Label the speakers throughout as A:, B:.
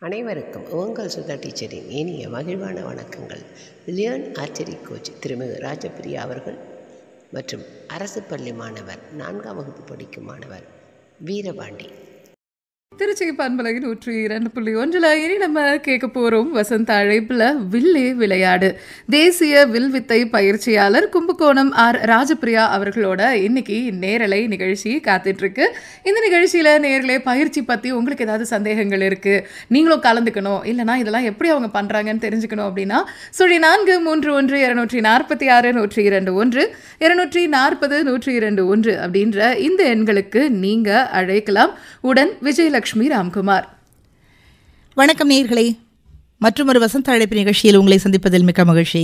A: அனைவருக்கும் உங்கள் சுதா டீச்சரின் இனிய மகிழ்வான வணக்கங்கள். லியர்ன் ஆர்ச்சரி கோச் திருமிகு ராஜபிரியா அவர்கள் மற்றும் அரசு பள்ளி மாணவர் 4ஆம் வகுப்பு படிக்கும் மாணவர் வீரபாண்டி.
B: திருச்சி பண்பலையின் 102.1 இனி நம்ம கேட்க போறோம் வசந்த அழைப்புல வில்லே விளையாடு. தேசிய வில்வித்தை பயிற்சியாளர் கும்பகோணம் ஆர் ராஜபிரியா அவர்களோட இன்னைக்கு நேரலை நிகழ்ச்சி காத்துட்டு இருக்கு. இந்த நிகழ்ச்சியில நேரலை பயிற்சி பத்தி உங்களுக்கு ஏதாவது சந்தேகங்கள் இருக்கு, நீங்களும் கலந்துக்கணும், இல்லைனா இதெல்லாம் எப்படி அவங்க பண்றாங்கன்னு தெரிஞ்சுக்கணும் அப்படின்னா 0431 246 102 240 அப்படின்ற இந்த எண்களுக்கு நீங்க அழைக்கலாம். உடன் விஜயலட்சுமி ராம்குமார்.
C: வணக்கம் நேயர்களே, மற்றும் ஒரு வசந்த அழைப்பு நிகழ்ச்சியில் உங்களை சந்திப்பதில் மிக்க மகிழ்ச்சி.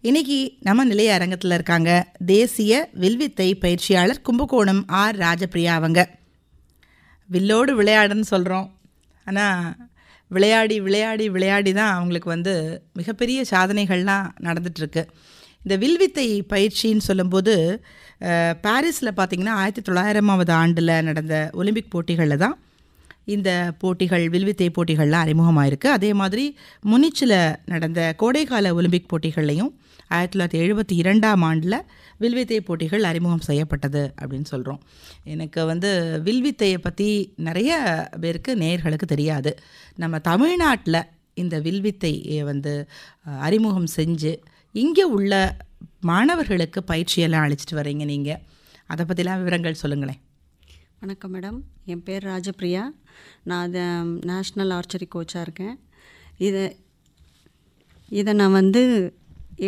C: இன்னைக்கு நம்ம நிலைய அரங்கத்தில் இருக்காங்க தேசிய வில்வித்தை பயிற்சியாளர் கும்பகோணம் ஆர் ராஜபிரியா. அவங்க வில்லோடு விளையாடுன்னு சொல்கிறோம், ஆனால் விளையாடி விளையாடி விளையாடி தான் அவங்களுக்கு மிகப்பெரிய சாதனைகள்லாம் நடந்துகிட்ருக்கு. இந்த வில்வித்தை பயிற்சின்னு சொல்லும்போது பாரிஸில் பார்த்திங்கன்னா 1900ஆவது ஆண்டில் நடந்த ஒலிம்பிக் போட்டிகளில் தான் இந்த போட்டிகள், வில்வித்தை போட்டிகள்லாம் அறிமுகமாயிருக்கு. அதே மாதிரி முனிச்சில் நடந்த கோடைக்கால ஒலிம்பிக் போட்டிகள்லையும் 1972ஆம் ஆண்டில் வில்வித்தை போட்டிகள் அறிமுகம் செய்யப்பட்டது அப்படின்னு சொல்கிறோம். எனக்கு வில்வித்தையை பற்றி நிறைய பேருக்கு நேயர்களுக்கு தெரியாது. நம்ம தமிழ்நாட்டில் இந்த வில்வித்தையை அறிமுகம் செஞ்சு இங்கே உள்ள மாணவர்களுக்கு பயிற்சியெல்லாம் அளிச்சிட்டு வரீங்க நீங்கள். அதை பற்றிலாம் விவரங்கள் சொல்லுங்களேன்.
D: வணக்கம் மேடம், என் பேர் ராஜபிரியா. நான் நேஷ்னல் ஆர்ச்சரி கோச்சாக இருக்கேன். இதை நான்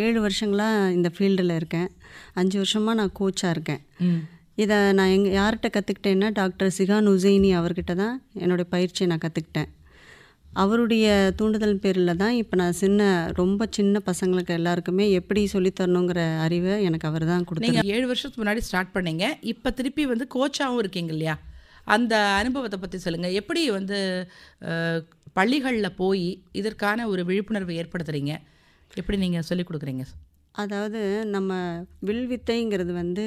D: 7 வருஷங்களாக இந்த ஃபீல்டில் இருக்கேன். 5 வருஷமாக நான் கோச்சாக இருக்கேன். இதை நான் யார்கிட்ட கற்றுக்கிட்டேன்னா டாக்டர் சிகான் உசைனி அவர்கிட்ட தான் என்னுடைய பயிற்சியை நான் கற்றுக்கிட்டேன். அவருடைய தூண்டுதல் பேரில் தான் இப்போ நான் ரொம்ப சின்ன பசங்களுக்கு எல்லாருக்குமே எப்படி சொல்லித்தரணுங்கிற அறிவை எனக்கு அவர் தான் கொடுத்தாங்க.
C: நீங்கள் 7 வருஷத்துக்கு முன்னாடி ஸ்டார்ட் பண்ணீங்க, இப்போ திருப்பி கோச்சாகவும் இருக்கீங்க இல்லையா? அந்த அனுபவத்தை பற்றி சொல்லுங்கள். எப்படி பள்ளிகளில் போய் இதற்கான ஒரு விழிப்புணர்வு ஏற்படுத்துகிறீங்க, எப்படி நீங்கள் சொல்லிக் கொடுக்குறீங்க?
D: அதாவது நம்ம வில்வித்தைங்கிறது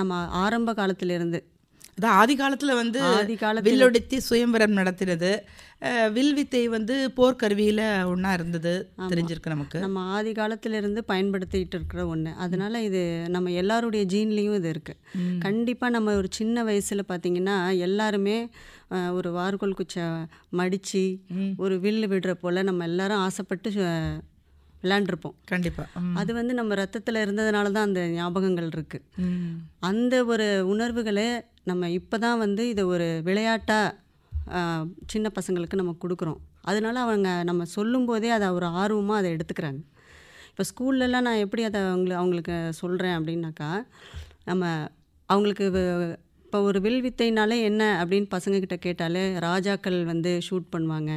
D: நம்ம ஆரம்ப காலத்திலிருந்து,
C: அதான் ஆதி காலத்தில் வில்லொடித்தி சுயம்பரம் நடத்தினது, வில்வித்தை போர்க்கருவியில் ஒன்றா இருந்தது தெரிஞ்சிருக்கு நமக்கு.
D: நம்ம ஆதி காலத்திலிருந்து பயன்படுத்திகிட்டு இருக்கிற ஒன்று. அதனால் இது நம்ம எல்லாருடைய ஜீன்லேயும் இது இருக்குது. கண்டிப்பாக நம்ம ஒரு சின்ன வயசில் பார்த்திங்கன்னா எல்லாருமே ஒரு வார்கோல் குச்சை மடித்து ஒரு வில்லு விடுற போல் நம்ம எல்லாரும் ஆசைப்பட்டு விளையாண்டுருப்போம்.
C: கண்டிப்பாக
D: அது நம்ம ரத்தத்தில் இருந்ததுனால தான் அந்த ஞாபகங்கள் இருக்குது. அந்த ஒரு உணர்வுகளை நம்ம இப்போ தான் இதை ஒரு விளையாட்டாக சின்ன பசங்களுக்கு நம்ம கொடுக்குறோம். அதனால அவங்க நம்ம சொல்லும்போதே அதை ஒரு ஆர்வமாக அதை எடுத்துக்கிறாங்க. இப்போ ஸ்கூல்லலாம் நான் எப்படி அதை அவங்களுக்கு சொல்கிறேன் அப்படின்னாக்கா, நம்ம அவங்களுக்கு இப்போ ஒரு வில்வித்தைனாலே என்ன அப்படின்னு பசங்கக்கிட்ட கேட்டாலே ராஜாக்கள் ஷூட் பண்ணுவாங்க.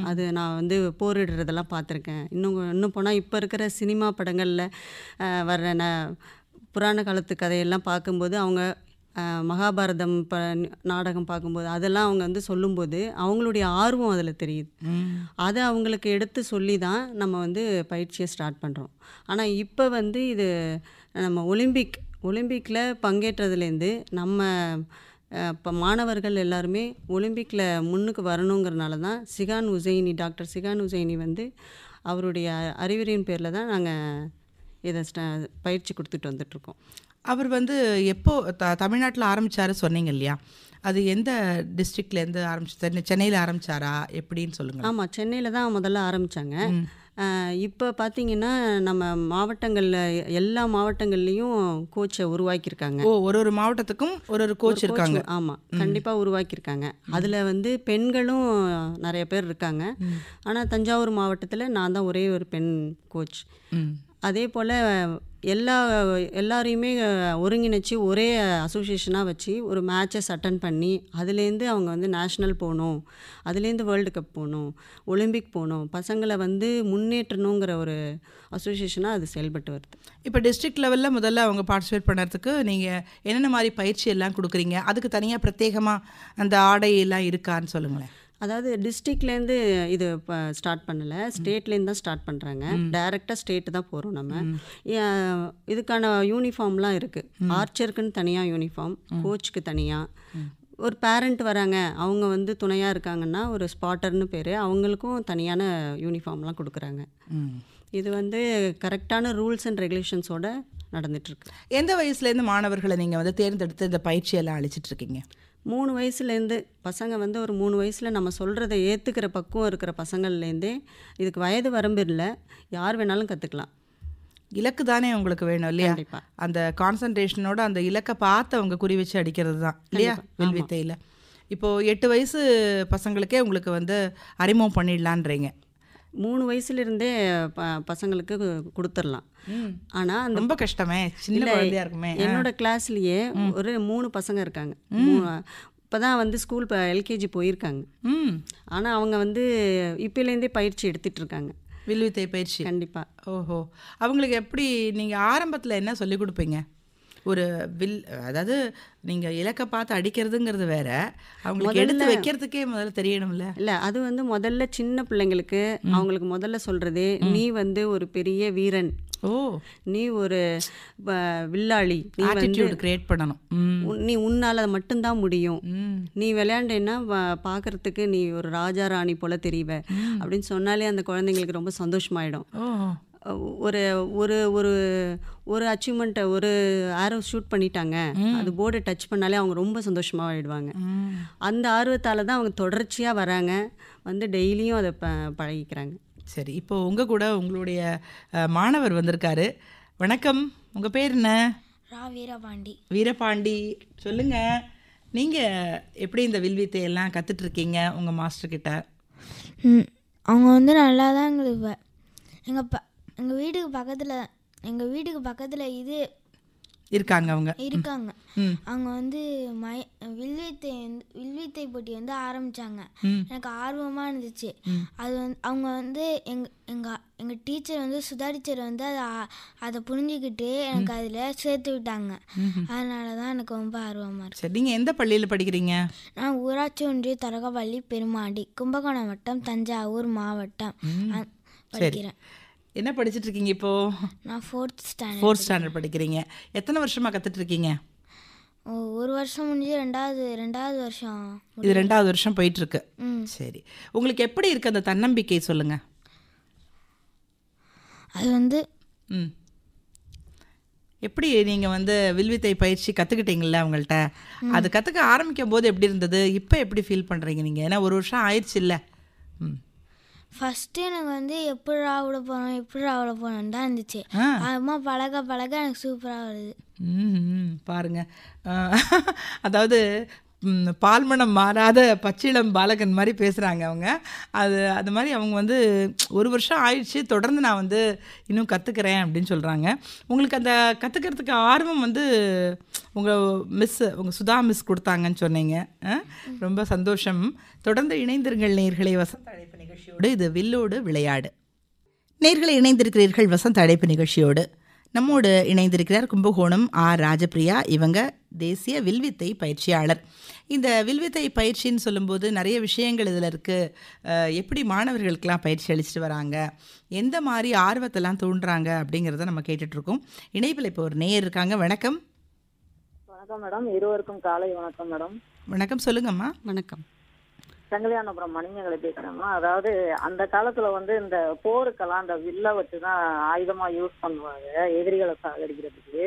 D: அது நான் போரிடுறதெல்லாம் பார்த்துருக்கேன். இன்னும் போனால் இப்போ இருக்கிற சினிமா படங்களில் வர்ற புராண காலத்து கதையெல்லாம் பார்க்கும்போது, அவங்க மகாபாரதம் நாடகம் பார்க்கும்போது அதெல்லாம் அவங்க சொல்லும்போது அவங்களுடைய ஆர்வம் அதில் தெரியுது. அதை அவங்களுக்கு எடுத்து சொல்லி தான் நம்ம பயிற்சியை ஸ்டார்ட் பண்ணுறோம். ஆனால் இப்போ இது நம்ம ஒலிம்பிக்கில் பங்கேற்றதுலேருந்து நம்ம இப்போ மாணவர்கள் எல்லாருமே ஒலிம்பிக்கில் முன்னுக்கு வரணுங்கிறனால தான் டாக்டர் சிகான் உசைனி அவருடைய அறிவுரையின் பேரில் தான் நாங்கள் இதை பயிற்சி கொடுத்துட்டு வந்துட்ருக்கோம்.
C: அவர் எப்போ தமிழ்நாட்டில் ஆரம்பித்தாரு சொன்னீங்க இல்லையா? அது எந்த டிஸ்ட்ரிக்ட்லேருந்து ஆரம்பிச்சு? சென்னையில் ஆரம்பித்தாரா எப்படின்னு சொல்லுங்கள்.
D: ஆமாம், சென்னையில் தான் முதல்ல ஆரம்பித்தாங்க. இப்போ பார்த்திங்கன்னா நம்ம மாவட்டங்களில் எல்லா மாவட்டங்கள்லேயும் கோச்சை உருவாக்கியிருக்காங்க.
C: ஒரு மாவட்டத்துக்கும் ஒரு கோச் இருக்காங்க.
D: ஆமாம், கண்டிப்பாக உருவாக்கியிருக்காங்க. அதில் பெண்களும் நிறைய பேர் இருக்காங்க. ஆனால் தஞ்சாவூர் மாவட்டத்தில் நான் தான் ஒரே ஒரு பெண் கோச். அதே போல் எல்லாரையுமே ஒருங்கிணைச்சி ஒரே அசோசியேஷனாக வச்சு ஒரு மேட்சஸ் அட்டன் பண்ணி அதுலேருந்து அவங்க நேஷ்னல் போகணும், அதுலேருந்து வேர்ல்டு கப் போகணும், ஒலிம்பிக் போகணும், பசங்களை முன்னேற்றணுங்கிற ஒரு அசோசியேஷனாக அது செயல்பட்டு வருது.
C: இப்போ டிஸ்ட்ரிக்ட் லெவலில் முதல்ல அவங்க பார்ட்டிசிபேட் பண்ணுறதுக்கு நீங்கள் என்னென்ன மாதிரி பயிற்சி எல்லாம் கொடுக்குறீங்க? அதுக்கு தனியாக பிரத்யேகமாக அந்த ஆடையெல்லாம் இருக்கான்னு சொல்லுங்களேன்.
D: அதாவது டிஸ்ட்ரிக்ட்லேருந்து இது இப்போ ஸ்டார்ட் பண்ணலை, ஸ்டேட்லேருந்து தான் ஸ்டார்ட் பண்ணுறாங்க. டைரெக்டாக ஸ்டேட்டு தான் போகிறோம் நம்ம. இதுக்கான யூனிஃபார்ம்லாம் இருக்குது. ஆர்ச்சருக்குன்னு தனியாக யூனிஃபார்ம், கோச்சுக்கு தனியாக, ஒரு பேரண்ட் வராங்க, அவங்க வந்து துணையாக இருக்காங்கன்னா ஒரு ஸ்பாட்டர்னு பேர், அவங்களுக்கும் தனியான யூனிஃபார்ம்லாம் கொடுக்குறாங்க. இது வந்து கரெக்டான ரூல்ஸ் அண்ட் ரெகுலேஷன்ஸோட நடந்துகிட்ருக்கு.
C: எந்த வயசுலேருந்து மாணவர்களை நீங்கள் வந்து தேர்ந்தெடுத்து இந்த பயிற்சியெல்லாம் அளிச்சிட்ருக்கீங்க?
D: 3 வயசுலேருந்து பசங்க வந்து ஒரு 3 வயசில் நம்ம சொல்கிறத ஏற்றுக்கிற பக்குவம் இருக்கிற பசங்கள்லேருந்தே, இதுக்கு வயது வரம்பு இல்லை, யார் வேணாலும் கற்றுக்கலாம்.
C: இலக்கு தானே உங்களுக்கு வேணும் இல்லையா?
D: கண்டிப்பாக.
C: அந்த கான்சன்ட்ரேஷனோட அந்த இலக்கை பார்த்து அவங்க குறி வச்சு அடிக்கிறது தான் இல்லையா வில்வித்தையில். இப்போது 8 வயசு பசங்களுக்கே உங்களுக்கு வந்து அறிமுகம் பண்ணிடலான்றீங்க.
D: 3 வயசுலேருந்தே பசங்களுக்கு கொடுத்துடலாம். ஆனால் அந்த
C: ரொம்ப கஷ்டமே, சின்ன குழந்தையா இருக்குமே.
D: என்னோட கிளாஸ்லேயே ஒரு 3 பசங்க இருக்காங்க. இப்போ தான் வந்து ஸ்கூல் எல்கேஜி போயிருக்காங்க. ஆனால் அவங்க வந்து இப்போலேருந்தே பயிற்சி எடுத்துகிட்டு இருக்காங்க,
C: வில்வித்தை பயிற்சி.
D: கண்டிப்பாக.
C: ஓஹோ, அவங்களுக்கு எப்படி நீங்கள் ஆரம்பத்தில் என்ன சொல்லிக் கொடுப்பீங்க? ஒரு அதாவது நீங்கள் இலக்கை பார்த்து அடிக்கிறதுங்கிறது வேற, அவங்களுக்கு எடுத்து வைக்கிறதுக்கே முதல்ல தெரியணும்ல.
D: இல்லை, அது வந்து முதல்ல சின்ன பிள்ளைங்களுக்கு அவங்களுக்கு முதல்ல சொல்கிறதே, நீ வந்து ஒரு பெரிய வீரன், நீ ஒரு வில்லாளி, நீ வந்து
C: கிரியேட் பண்ணணும்,
D: நீ உன்னால் அதை மட்டும்தான் முடியும், நீ விளையாண்டேன்னா பார்க்குறதுக்கு நீ ஒரு ராஜா ராணி போல் தெரிவ அப்படின்னு சொன்னாலே அந்த குழந்தைங்களுக்கு ரொம்ப சந்தோஷமாயிடும். ஒரு ஒரு ஒரு ஒரு அச்சீவ்மெண்ட்டை, ஒரு ஆரோ ஷூட் பண்ணிட்டாங்க, அது போர்டை டச் பண்ணாலே அவங்க ரொம்ப சந்தோஷமாக ஆகிடுவாங்க. அந்த ஆர்வத்தால் தான் அவங்க தொடர்ச்சியாக வராங்க, வந்து டெய்லியும் அதை பழகிக்கிறாங்க.
C: சரி, இப்போது உங்கள் கூட உங்களுடைய மாணவர் வந்திருக்காரு. வணக்கம், உங்கள் பேர் என்ன?
E: வீரபாண்டி.
C: வீரபாண்டி, சொல்லுங்கள், நீங்கள் எப்படி இந்த வில்வித்தையெல்லாம் கற்றுட்ருக்கீங்க உங்கள் மாஸ்டர்கிட்ட?
E: அவங்க வந்து நல்லா தான் எங்களுக்கு எங்கள் வீட்டுக்கு பக்கத்தில் இது
C: இருக்காங்க, அவங்க
E: இருக்காங்க. அவங்க வந்து வில்வித்தை போட்டி வந்து ஆரம்பித்தாங்க. எனக்கு ஆர்வமாக இருந்துச்சு. அது வந்து அவங்க வந்து எங்கள் டீச்சர் வந்து சுதா டீச்சர் வந்து அதை புரிஞ்சுக்கிட்டு எனக்கு அதில் சேர்த்து விட்டாங்க. அதனால தான் எனக்கு ரொம்ப ஆர்வமாக இருக்குது.
C: சரி, நீங்கள் எந்த பள்ளியில் படிக்கிறீங்க?
E: நான் ஊராட்சி ஒன்றிய தொடக்கப்பள்ளி பெருமாடி, கும்பகோணம் வட்டம், தஞ்சாவூர் மாவட்டம் படிக்கிறேன்.
C: என்ன படிச்சுட்டு இருக்கீங்க இப்போது?
E: நான் 4th
C: ஸ்டாண்டர்ட் படிக்கிறீங்க. எத்தனை வருஷமாக கற்றுட்ருக்கீங்க?
E: ஒரு வருஷம் முடிஞ்சு ரெண்டாவது வருஷம்.
C: இது 2வது வருஷம் போயிட்டுருக்கு. சரி, உங்களுக்கு எப்படி இருக்குது அந்த தன்னம்பிக்கை சொல்லுங்கள்.
E: அது வந்து
C: எப்படி நீங்கள் வந்து வில்வித்தை பயிற்சி கற்றுக்கிட்டீங்கள அவங்கள்ட்ட, அது கற்றுக்க ஆரம்பிக்கும் போது எப்படி இருந்தது, இப்போ எப்படி ஃபீல் பண்ணுறீங்க நீங்கள்? ஏன்னா ஒரு வருஷம் ஆயிடுச்சு இல்லை?
E: ஃபஸ்ட்டு எனக்கு வந்து எப்படி ஆவிட போகிறோன்னு தான் இருந்துச்சு. அம்மா பழக எனக்கு சூப்பராக வருது.
C: பாருங்க, அதாவது பால்மணம் மாறாத பச்சிளம் பாலகன் மாதிரி பேசுகிறாங்க அவங்க. அது மாதிரி அவங்க வந்து ஒரு வருஷம் ஆயிடுச்சு, தொடர்ந்து நான் வந்து இன்னும் கற்றுக்கிறேன் அப்படின்னு சொல்கிறாங்க. உங்களுக்கு அந்த கற்றுக்கிறதுக்கு ஆர்வம் வந்து உங்கள் சுதா மிஸ் கொடுத்தாங்கன்னு சொன்னீங்க. ரொம்ப சந்தோஷம். தொடர்ந்து இணைந்திருங்கள் நேயர்களே வசந்த அழைப்பு நிகழ்ச்சியோடு. இது வில்லோடு விளையாடு. நேயர்களை இணைந்திருக்கிறீர்கள் வசந்த அழைப்பு நிகழ்ச்சியோடு. நம்மோடு இணைந்திருக்கிறார் கும்பகோணம் ஆர் ராஜபிரியா. இவங்க தேசிய வில்வித்தை பயிற்சியாளர். இந்த வில்வித்தை பயிற்சின்னு சொல்லும்போது நிறைய விஷயங்கள் இதில் இருக்குது. எப்படி மாணவர்களுக்கெல்லாம் பயிற்சி அளிச்சுட்டு வராங்க, எந்த மாதிரி ஆர்வத்தெல்லாம் தூண்டுறாங்க அப்படிங்கிறத நம்ம கேட்டுட்ருக்கோம். இணைப்பில் இப்போ ஒரு நேயர் இருக்காங்க. வணக்கம்.
F: வணக்கம் மேடம், இருவருக்கும் காலை வணக்கம் மேடம்.
C: வணக்கம், சொல்லுங்கம்மா.
D: வணக்கம்.
F: செங்கலியானபுரம் மணிமேகலை பேசுகிறேம்மா. அதாவது அந்த காலத்தில் வந்து இந்த போருக்கெல்லாம் அந்த வில்லை வச்சு தான் ஆயுதமாக யூஸ் பண்ணுவாங்க எதிரிகளை சாகடிக்கிறதுக்கு.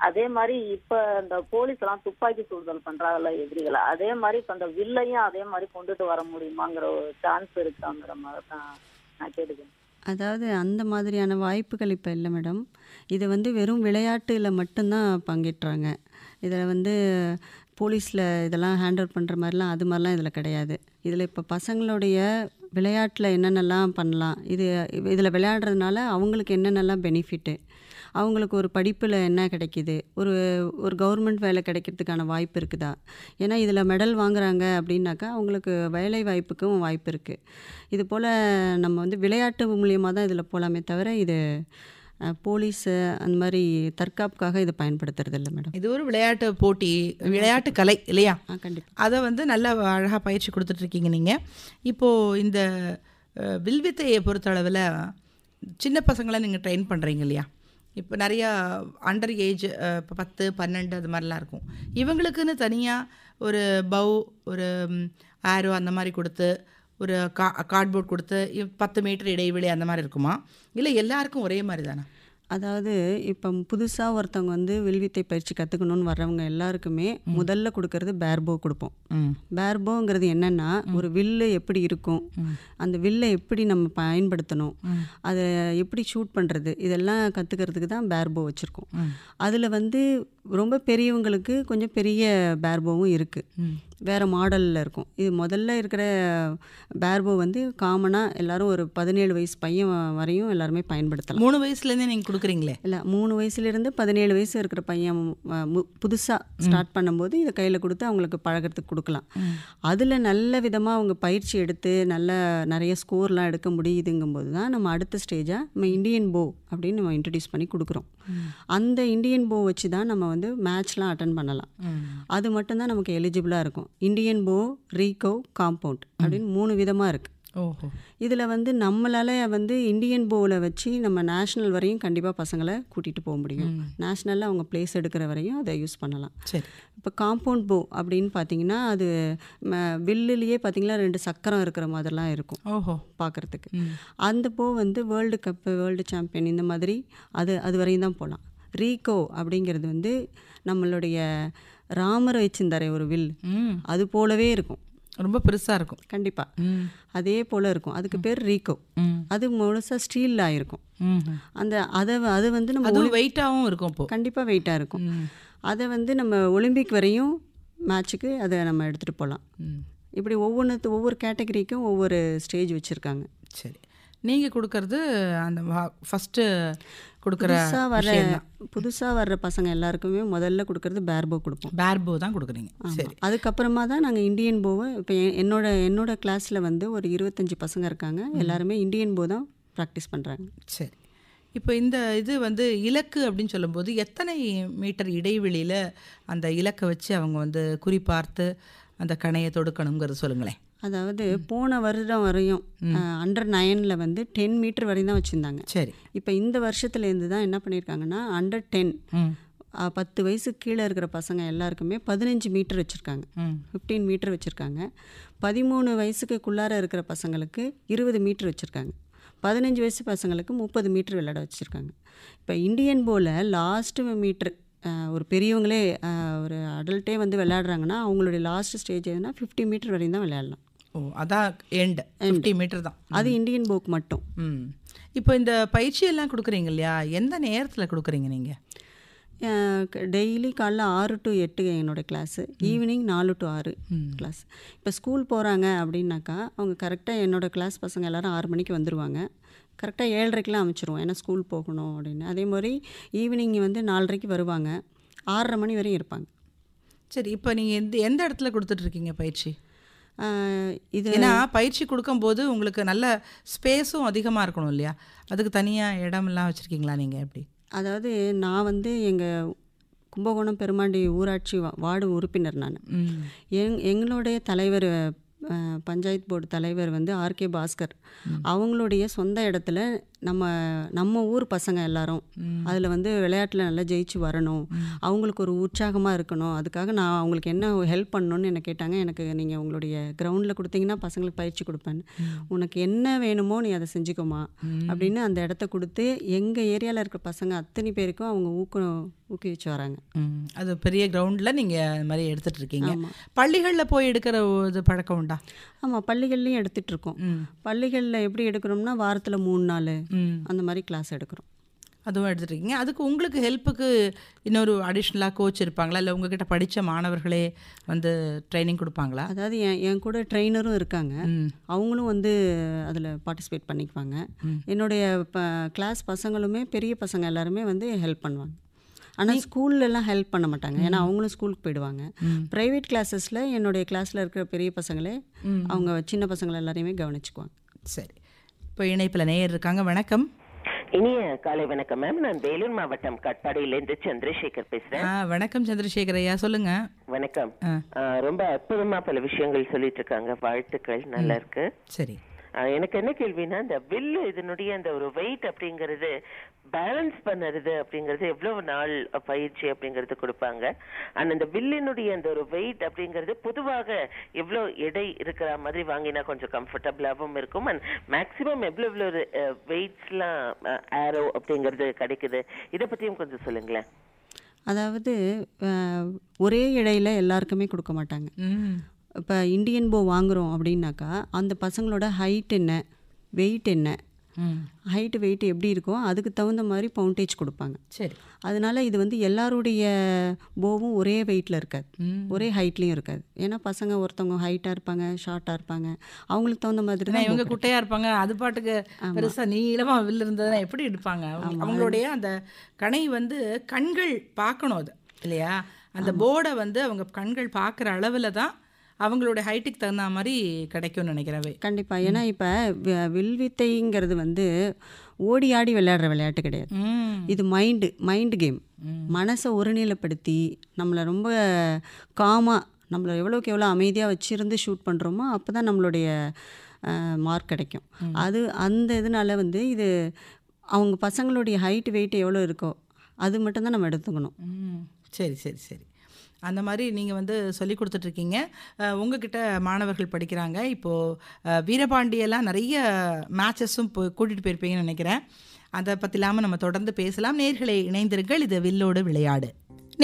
F: அதே மாதிரி இப்போ இந்த போலீஸ் எல்லாம் துப்பாக்கி சூடுதல் பண்ணுறாங்கல்ல எதிரிகளை, அதே மாதிரி இப்போ அந்த வில்லையும் அதே மாதிரி கொண்டுட்டு வர முடியுமாங்கிற ஒரு சான்ஸ் இருக்கா மேடம்? அதை தான் நான் கேட்டுக்கேன்.
D: அதாவது அந்த மாதிரியான வாய்ப்புகள் இப்போ இல்லை மேடம். இது வந்து வெறும் விளையாட்டில் மட்டும்தான் பங்கேற்றாங்க. இதில் வந்து போலீஸில் இதெல்லாம் ஹேண்டில் பண்ணுற மாதிரிலாம் அது மாதிரிலாம் இதில் கிடையாது. இதில் இப்போ பசங்களுடைய விளையாட்டில் என்னென்னலாம் பண்ணலாம், இதில் விளையாடுறதுனால அவங்களுக்கு என்னென்னலாம் பெனிஃபிட்டு, அவங்களுக்கு ஒரு படிப்பில் என்ன கிடைக்கிது, ஒரு கவர்மெண்ட் வேலை கிடைக்கிறதுக்கான வாய்ப்பு இருக்குதா. ஏன்னா இதில் மெடல் வாங்குறாங்க அப்படின்னாக்கா அவங்களுக்கு வேலை வாய்ப்புக்கும் வாய்ப்பு இருக்குது. இது போல் நம்ம வந்து விளையாட்டு மூலியமாக தான் இதில் போகலாமே தவிர இது போலீஸு அந்த மாதிரி தற்காப்புக்காக இதை பயன்படுத்துறது இல்லை மேடம்.
C: இது ஒரு விளையாட்டு போட்டி, விளையாட்டு கலை இல்லையா?
D: கண்டிப்பாக.
C: அதை வந்து நல்லா அழகாக பயிற்சி கொடுத்துட்ருக்கீங்க நீங்கள். இப்போது இந்த வில்வித்தையை பொறுத்தளவில் சின்ன பசங்களை நீங்கள் ட்ரெயின் பண்ணுறீங்க இல்லையா? இப்போ நிறையா அண்டர் ஏஜ், இப்போ 10, 12 அது மாதிரிலாம் இருக்கும். இவங்களுக்குன்னு தனியாக ஒரு பவ், ஒரு ஆரோ அந்த மாதிரி கொடுத்து, ஒரு கார்ட்போர்ட் கொடுத்து 10 மீட்டர் இடைவெளி அந்த மாதிரி இருக்குமா, இல்லை எல்லாருக்கும் ஒரே மாதிரி தானே?
D: அதாவது இப்போ புதுசாக ஒருத்தவங்க வந்து வில்வித்தை பயிற்சி கற்றுக்கணும்னு வர்றவங்க எல்லாருக்குமே முதல்ல கொடுக்கறது பேர்போ கொடுப்போம். பேர்போங்கிறது என்னென்னா, ஒரு வில்லு எப்படி இருக்கும், அந்த வில்லை எப்படி நம்ம பயன்படுத்தணும், அதை எப்படி ஷூட் பண்ணுறது, இதெல்லாம் கற்றுக்கிறதுக்கு தான் பேர்போ வச்சுருக்கோம். அதில் வந்து ரொம்ப பெரியவங்களுக்கு கொஞ்சம் பெரிய பேர்போவும் இருக்குது, வேறு மாடலில் இருக்கும். இது முதல்ல இருக்கிற பேர்போ வந்து காமனாக எல்லாரும் ஒரு 17 வயசு பையன் வரையும் எல்லாருமே பயன்படுத்தலாம்.
C: 3 வயசுலேருந்தே நீங்கள் கொடுக்குறீங்களே?
D: இல்லை, 3 வயசுலேருந்து 17 வயசு இருக்கிற பையன் புதுசாக ஸ்டார்ட் பண்ணும்போது இதை கையில் கொடுத்து அவங்களுக்கு பழகிறதுக்கு கொடுக்கலாம். அதில் நல்ல விதமாக அவங்க பயிற்சி எடுத்து நிறைய ஸ்கோர்லாம் எடுக்க முடியுதுங்கும்போது தான் நம்ம அடுத்த ஸ்டேஜாக நம்ம இண்டியன் போ அப்படின்னு நம்ம இன்ட்ரடியூஸ் பண்ணி கொடுக்குறோம். அந்த இண்டியன் போ வச்சு தான் நம்ம வந்து மேட்ச்லாம் அட்டன் பண்ணலாம். அது மட்டும்தான் நமக்கு எலிஜிபிளாக இருக்கும். இண்டியன் போ, ரீகோ, காம்பவுண்ட் அப்படின்னு 3 விதமாக இருக்குது.
C: ஓஹோ.
D: இதில் வந்து நம்மளால் வந்து இண்டியன் போவில் வச்சு நம்ம நேஷ்னல் வரையும் கண்டிப்பாக பசங்களை கூட்டிகிட்டு போக முடியும். நேஷ்னலில் அவங்க பிளேஸ் எடுக்கிற வரையும் அதை யூஸ் பண்ணலாம்.
C: சரி.
D: இப்போ காம்பவுண்ட் போ அப்படின்னு பார்த்தீங்கன்னா, அது வில்லுலேயே பார்த்தீங்கன்னா 2 சக்கரம் இருக்கிற மாதிரிலாம் இருக்கும்.
C: ஓஹோ.
D: பார்க்குறதுக்கு அந்த போ வந்து வேர்ல்டு கப்பு, வேர்ல்டு சாம்பியன் இந்த மாதிரி அது வரையும் தான் போகலாம். ரீகோ அப்படிங்கிறது வந்து நம்மளுடைய ராமர் வச்சிருந்தாரே ஒரு வில், அது போலவே இருக்கும்.
C: ரொம்ப பெருசாக இருக்கும்.
D: கண்டிப்பாக அதே போல் இருக்கும். அதுக்கு பேர் ரீகோ. அது முழுசாக ஸ்டீலில் ஆகிருக்கும். அது வந்து நம்ம
C: வெயிட்டாகவும் இருக்கும். இப்போ
D: கண்டிப்பாக வெயிட்டாக இருக்கும். அதை வந்து நம்ம ஒலிம்பிக் வரையும் மேட்ச்சுக்கு அதை நம்ம எடுத்துகிட்டு போகலாம். இப்படி ஒவ்வொரு கேட்டகரிக்கும் ஒவ்வொரு ஸ்டேஜ் வச்சுருக்காங்க.
C: சரி. நீங்கள் கொடுக்கறது அந்த ஃபஸ்ட்டு கொடுக்குற
D: புதுசாக வர்ற பசங்க எல்லாருக்குமே முதல்ல கொடுக்கறது பேர்போ கொடுப்போம்.
C: பேர்போ தான் கொடுக்குறீங்க. சரி.
D: அதுக்கப்புறமா தான் நாங்கள் இண்டியன் போவை, இப்போ என்னோட கிளாஸில் வந்து ஒரு 25 பசங்க இருக்காங்க. எல்லாருமே இண்டியன் போ தான் ப்ராக்டிஸ் பண்ணுறாங்க.
C: சரி. இப்போ இந்த இது வந்து இலக்கு அப்படின்னு சொல்லும்போது எத்தனை மீட்டர் இடைவெளியில் அந்த இலக்கை வச்சு அவங்க வந்து குறிப்பார்த்து அந்த கணையை தொடுக்கணுங்கிறது சொல்லுங்களேன்.
D: அதாவது போன வருடம் வரையும் அண்டர் 9 வந்து 10 மீட்டர் வரையும் தான் வச்சுருந்தாங்க.
C: சரி.
D: இப்போ இந்த வருஷத்துலேருந்து தான் என்ன பண்ணியிருக்காங்கன்னா, அண்டர் 10 10 வயசுக்கு கீழே இருக்கிற பசங்க எல்லாருக்குமே 15 மீட்டர் வச்சுருக்காங்க, 15 மீட்டர் வச்சுருக்காங்க. 13 வயசுக்குள்ளார இருக்கிற பசங்களுக்கு 20 மீட்டர் வச்சுருக்காங்க. 15 வயசு பசங்களுக்கு 30 மீட்டர் விளையாட வச்சுருக்காங்க. இப்போ இண்டியன் போல் லாஸ்ட்டு மீட்ரு ஒரு பெரியவங்களே ஒரு அடல்ட்டே வந்து விளையாடுறாங்கன்னா அவங்களுடைய லாஸ்ட் ஸ்டேஜ் எதுனா 50 மீட்டர் வரையும் தான் விளையாடலாம்.
C: ஓ, அதான் எண்ட் 50 மீட்டர் தான்.
D: அது இண்டியன் போக் மட்டும்.
C: இப்போ இந்த பயிற்சியெல்லாம் கொடுக்குறீங்க இல்லையா, எந்த நேரத்தில் கொடுக்குறீங்க நீங்கள்?
D: டெய்லி காலைல 6 to 8 என்னோடய கிளாஸு, ஈவினிங் 4 to 6 கிளாஸ். இப்போ ஸ்கூல் போகிறாங்க அப்படின்னாக்கா அவங்க கரெக்டாக என்னோடய கிளாஸ் பசங்க எல்லோரும் 6 மணிக்கு வந்துடுவாங்க. கரெக்டாக 7:30க்கெலாம் அமைச்சிருவோம், ஏன்னா ஸ்கூல் போகணும் அப்படின்னு. அதே மாதிரி ஈவினிங் வந்து 4:30க்கு வருவாங்க, 6:30 மணி வரையும் இருப்பாங்க.
C: சரி. இப்போ நீங்கள் எந்த இடத்துல கொடுத்துட்ருக்கீங்க பயிற்சி?
D: இது
C: ஏன்னா பயிற்சி கொடுக்கும்போது உங்களுக்கு நல்ல ஸ்பேஸும் அதிகமாக இருக்கணும் இல்லையா, அதுக்கு தனியாக இடமெல்லாம் வச்சுருக்கீங்களா நீங்கள்? எப்படி?
D: அதாவது நான் வந்து எங்கள் கும்பகோணம் பெருமாண்டி ஊராட்சி வார்டு உறுப்பினர் நான். எங்களுடைய தலைவர், பஞ்சாயத்து போர்டு தலைவர் வந்து ஆர்கே பாஸ்கர், அவங்களுடைய சொந்த இடத்துல நம்ம ஊர் பசங்க எல்லாரும் அதில் வந்து விளையாட்டில் நல்லா ஜெயிச்சு வரணும், அவங்களுக்கு ஒரு உற்சாகமாக இருக்கணும், அதுக்காக நான் அவங்களுக்கு என்ன ஹெல்ப் பண்ணணும்னு என்னை கேட்டாங்க. எனக்கு நீங்கள் உங்களுடைய கிரவுண்டில் கொடுத்தீங்கன்னா பசங்களுக்கு பயிற்சி கொடுப்பேன், உனக்கு என்ன வேணுமோ நீ அதை செஞ்சுக்கோமா அப்படின்னு அந்த இடத்த கொடுத்து எங்கள் ஏரியாவில் இருக்கிற பசங்க அத்தனை பேருக்கும் அவங்க ஊக்குவிச்சு வராங்க.
C: அது பெரிய கிரவுண்டில் நீங்கள் அது மாதிரி எடுத்துகிட்ருக்கீங்க. பள்ளிகளில் போய் எடுக்கிற இது பழக்கம் உண்டா?
D: ஆமாம், பள்ளிகள்லையும் எடுத்துகிட்ருக்கோம். பள்ளிகளில் எப்படி எடுக்கிறோம்னா வாரத்தில் 3 நாள் அந்த மாதிரி கிளாஸ் எடுக்கிறோம்.
C: அதுவும் எடுத்துகிட்ருக்கீங்க. அதுக்கு உங்களுக்கு ஹெல்ப்புக்கு இன்னொரு அடிஷ்னலாக கோச் இருப்பாங்களா, இல்லை உங்ககிட்ட படித்த மாணவர்களே வந்து ட்ரைனிங் கொடுப்பாங்களா?
D: அதாவது என் கூட ட்ரெயினரும் இருக்காங்க, அவங்களும் வந்து அதில் பார்ட்டிசிபேட் பண்ணிக்குவாங்க. என்னுடைய கிளாஸ் பசங்களுமே பெரிய பசங்க எல்லாருமே வந்து ஹெல்ப் பண்ணுவாங்க. ஆனால் ஸ்கூல்லலாம் ஹெல்ப் பண்ண மாட்டாங்க, ஏன்னா அவங்களும் ஸ்கூலுக்கு போயிடுவாங்க. ப்ரைவேட் கிளாஸஸில் என்னுடைய கிளாஸில் இருக்கிற பெரிய பசங்களே அவங்க சின்ன பசங்களை எல்லாரையுமே கவனிச்சுக்குவாங்க.
C: சரி. இப்போ இணைப்பில் நேயர் இருக்காங்க. வணக்கம்.
G: இனிய காலை வணக்கம் மேம். நான் வேலூர் மாவட்டம் கட்பாடியிலேருந்து சந்திரசேகர் பேசுறேன்.
C: வணக்கம் சந்திரசேகர் ஐயா, சொல்லுங்க.
G: வணக்கம். ரொம்ப அற்புதமா பல விஷயங்கள் சொல்லிட்டு இருக்காங்க, வாழ்த்துக்கள், நல்லா இருக்கு.
C: சரி.
G: எனக்கு என்ன கேள்வினா, இந்த வில்லு இதனுடைய அந்த ஒரு வெயிட் அப்படிங்கிறது பேலன்ஸ் பண்ணுறது அப்படிங்கிறது எவ்வளவு நாள் பயிற்சி அப்படிங்கிறது கொடுப்பாங்க? அண்ட் அந்த வில்லினுடைய அந்த ஒரு வெயிட் அப்படிங்கிறது பொதுவாக எவ்வளோ எடை இருக்கிற மாதிரி வாங்கினா கொஞ்சம் கம்ஃபர்டபுளாகவும் இருக்கும்? அண்ட் மேக்ஸிமம் எவ்வளோ வெயிட்ஸ்லாம் ஏரோ அப்படிங்கிறது கிடைக்குது? இதை பற்றியும் கொஞ்சம் சொல்லுங்களேன்.
D: அதாவது ஒரே இடையில எல்லாருக்குமே கொடுக்க மாட்டாங்க. இப்போ இந்தியன் போ வாங்குகிறோம் அப்படின்னாக்கா அந்த பசங்களோட ஹைட் என்ன, வெயிட் என்ன, ஹைட்டு வெயிட் எப்படி இருக்கோ அதுக்கு தகுந்த மாதிரி பவுண்டேஜ் கொடுப்பாங்க.
C: சரி.
D: அதனால இது வந்து எல்லாருடைய போவும் ஒரே வெயிட்டில் இருக்காது, ஒரே ஹைட்லேயும் இருக்காது. ஏன்னா பசங்க ஒருத்தவங்க ஹைட்டாக இருப்பாங்க, ஷார்ட்டாக இருப்பாங்க, அவங்களுக்கு தகுந்த மாதிரி தான்.
C: இவங்க குட்டையாக இருப்பாங்க, அது பாட்டுக்கு பெருசாக நீளமாக வில் இருந்ததுன்னா எப்படி எடுப்பாங்க? அவங்களுடைய அந்த கணை வந்து கண்கள் பார்க்கணும் அது இல்லையா? அந்த போர்டை வந்து அவங்க கண்கள் பார்க்குற அளவில் தான் அவங்களோட ஹைட்டுக்கு தகுந்த மாதிரி கிடைக்கும்னு நினைக்கிறவே.
D: கண்டிப்பாக. ஏன்னா இப்போ வில்வித்தைங்கிறது வந்து ஓடி ஆடி விளையாடுற விளையாட்டு கிடையாது. இது மைண்டு கேம். மனசை ஒருநிலைப்படுத்தி நம்மளை ரொம்ப காமாக, நம்மளை எவ்வளோக்கு எவ்வளோ அமைதியாக வச்சுருந்து ஷூட் பண்ணுறோமோ அப்போ தான் நம்மளுடைய மார்க் கிடைக்கும். அந்த இதனால வந்து இது அவங்க பசங்களுடைய ஹைட் வெயிட் எவ்வளோ இருக்கோ அது மட்டும்தான் நம்ம எடுத்துக்கணும்.
C: சரி சரி சரி. அந்த மாதிரி நீங்கள் வந்து சொல்லி கொடுத்துட்ருக்கீங்க. உங்ககிட்ட மாணவர்கள் படிக்கிறாங்க. இப்போது வீரபாண்டியெல்லாம் நிறைய மேட்சஸும் கூட்டிகிட்டு போயிருப்பீங்கன்னு நினைக்கிறேன். அதை பற்றி இல்லாமல் நம்ம தொடர்ந்து பேசலாம். நேயர்களே இணைந்திருங்கள், இது வில்லோடு விளையாடு.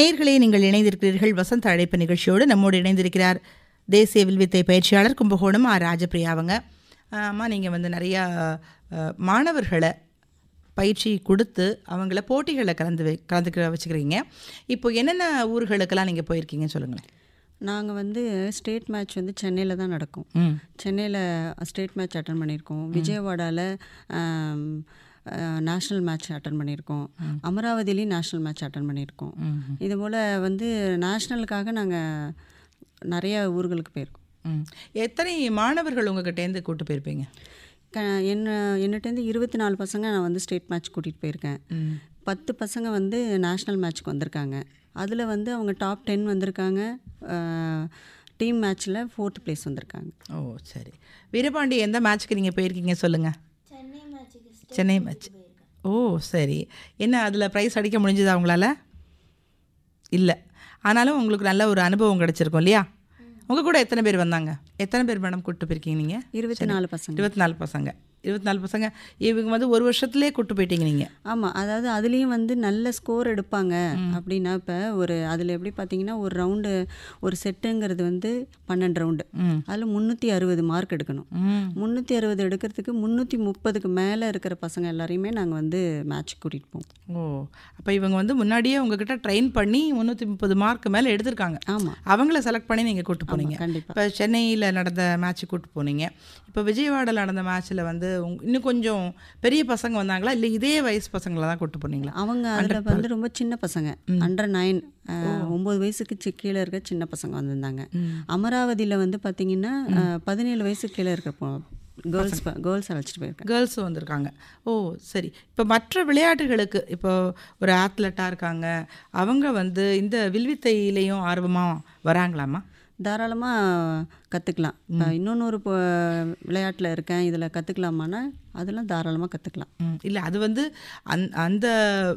C: நேயர்களே நீங்கள் இணைந்திருக்கிறீர்கள் வசந்த அழைப்பு நிகழ்ச்சியோடு. நம்மோடு இணைந்திருக்கிறார் தேசிய வில்வித்தை பயிற்சியாளர் கும்பகோணம் ஆர் ராஜபிரியா அவங்க. அம்மா, நீங்கள் வந்து நிறையா மாணவர்களை பயிற்சி கொடுத்து அவங்கள போட்டிகளில் கலந்துக்க வச்சுக்கிறீங்க. இப்போ என்னென்ன ஊர்களுக்கெல்லாம் நீங்கள் போயிருக்கீங்கன்னு சொல்லுங்களேன்.
D: நாங்கள் வந்து ஸ்டேட் மேட்ச் வந்து சென்னையில் தான் நடக்கும். சென்னையில் ஸ்டேட் மேட்ச் அட்டன் பண்ணியிருக்கோம். விஜயவாடாவில் நேஷ்னல் மேட்ச் அட்டன் பண்ணியிருக்கோம். அமராவதியிலையும் நேஷ்னல் மேட்ச் அட்டன் பண்ணியிருக்கோம். இதுபோல் வந்து நேஷ்னலுக்காக நாங்கள் நிறைய ஊர்களுக்கு போயிருக்கோம்.
C: எத்தனை மாணவர்கள் உங்ககிட்டேருந்து கூப்பிட்டு போயிருப்பீங்க?
D: என்னட்டேருந்து 24 பசங்க நான் வந்து ஸ்டேட் மேட்ச் கூட்டிகிட்டு போயிருக்கேன். 10 பசங்க வந்து நேஷ்னல் மேட்ச்க்கு வந்திருக்காங்க. அதில் வந்து அவங்க டாப் 10 வந்திருக்காங்க. டீம் மேட்ச்சில் 4th place வந்திருக்காங்க.
C: ஓ சரி. வீரபாண்டி எந்த மேட்ச்க்கு நீங்கள் போயிருக்கீங்க சொல்லுங்கள். சென்னை மேட்ச். ஓ சரி. என்ன அதில் ப்ரைஸ் அடிக்க முடிஞ்சதா அவங்களால? இல்லை. ஆனாலும் உங்களுக்கு நல்ல ஒரு அனுபவம் கிடச்சிருக்கும் இல்லையா? உங்கள் கூட எத்தனை பேர் வந்தாங்க? எத்தனை பேர் மேடம் கூப்பிட்டு போயிருக்கீங்க நீங்கள்?
D: 24 பசங்க.
C: 24 பசங்க. 24 பசங்க. இவங்க வந்து ஒரு வருஷத்துலேயே கூப்பிட்டு போயிட்டீங்க நீங்கள்?
D: ஆமாம். அதாவது அதுலேயும் வந்து நல்ல ஸ்கோர் எடுப்பாங்க அப்படின்னா, இப்போ ஒரு அதில் எப்படி பார்த்தீங்கன்னா ஒரு ரவுண்டு, ஒரு செட்டுங்கிறது வந்து 12 ரவுண்டு. அதில் 360 மார்க் எடுக்கணும். 360 எடுக்கிறதுக்கு 330க்கு மேலே இருக்கிற பசங்க எல்லாரையுமே நாங்கள் வந்து மேட்ச்சுக்கு கூட்டிகிட்டு போவோம்.
C: ஓ, அப்போ இவங்க வந்து முன்னாடியே உங்ககிட்ட ட்ரெயின் பண்ணி 330 மார்க்கு மேலே எடுத்திருக்காங்க.
D: ஆமாம்.
C: அவங்கள செலக்ட் பண்ணி நீங்கள் கூப்பிட்டு போனீங்க.
D: கண்டிப்பாக.
C: இப்போ சென்னையில் நடந்த மேட்ச்சுக்கு கூப்பிட்டு போனீங்க. இப்போ விஜயவாடாவில் நடந்த மேட்ச்சில் வந்து இன்னும் கொஞ்சம் பெரிய பசங்க வந்தாங்களா, இல்லை இதே வயசு பசங்களை தான் கூப்பிட்டு போனீங்களா?
D: அவங்க அதில் வந்து ரொம்ப சின்ன பசங்க, அண்டர் 9, 9 வயசுக்கு கீழே இருக்க சின்ன பசங்க வந்திருந்தாங்க. அமராவதியில் வந்து பார்த்தீங்கன்னா 17 வயசுக்கு கீழே இருக்க கேர்ள்ஸ் அழைச்சிட்டு போயிருக்காங்க.
C: கேர்ள்ஸும் வந்திருக்காங்க. ஓ சரி. இப்போ மற்ற விளையாட்டுகளுக்கு இப்போ ஒரு ஆத்லெட்டாக இருக்காங்க, அவங்க வந்து இந்த வில்வித்தையிலையும் ஆர்வமாக வராங்களாமா?
D: தாராளமாக கற்றுக்கலாம். இப்போ இன்னொன்று விளையாட்டில் இருக்கேன், இதில் கற்றுக்கலாமான்னா அதெல்லாம் தாராளமாக கற்றுக்கலாம்.
C: இல்லை, அது வந்து அந்த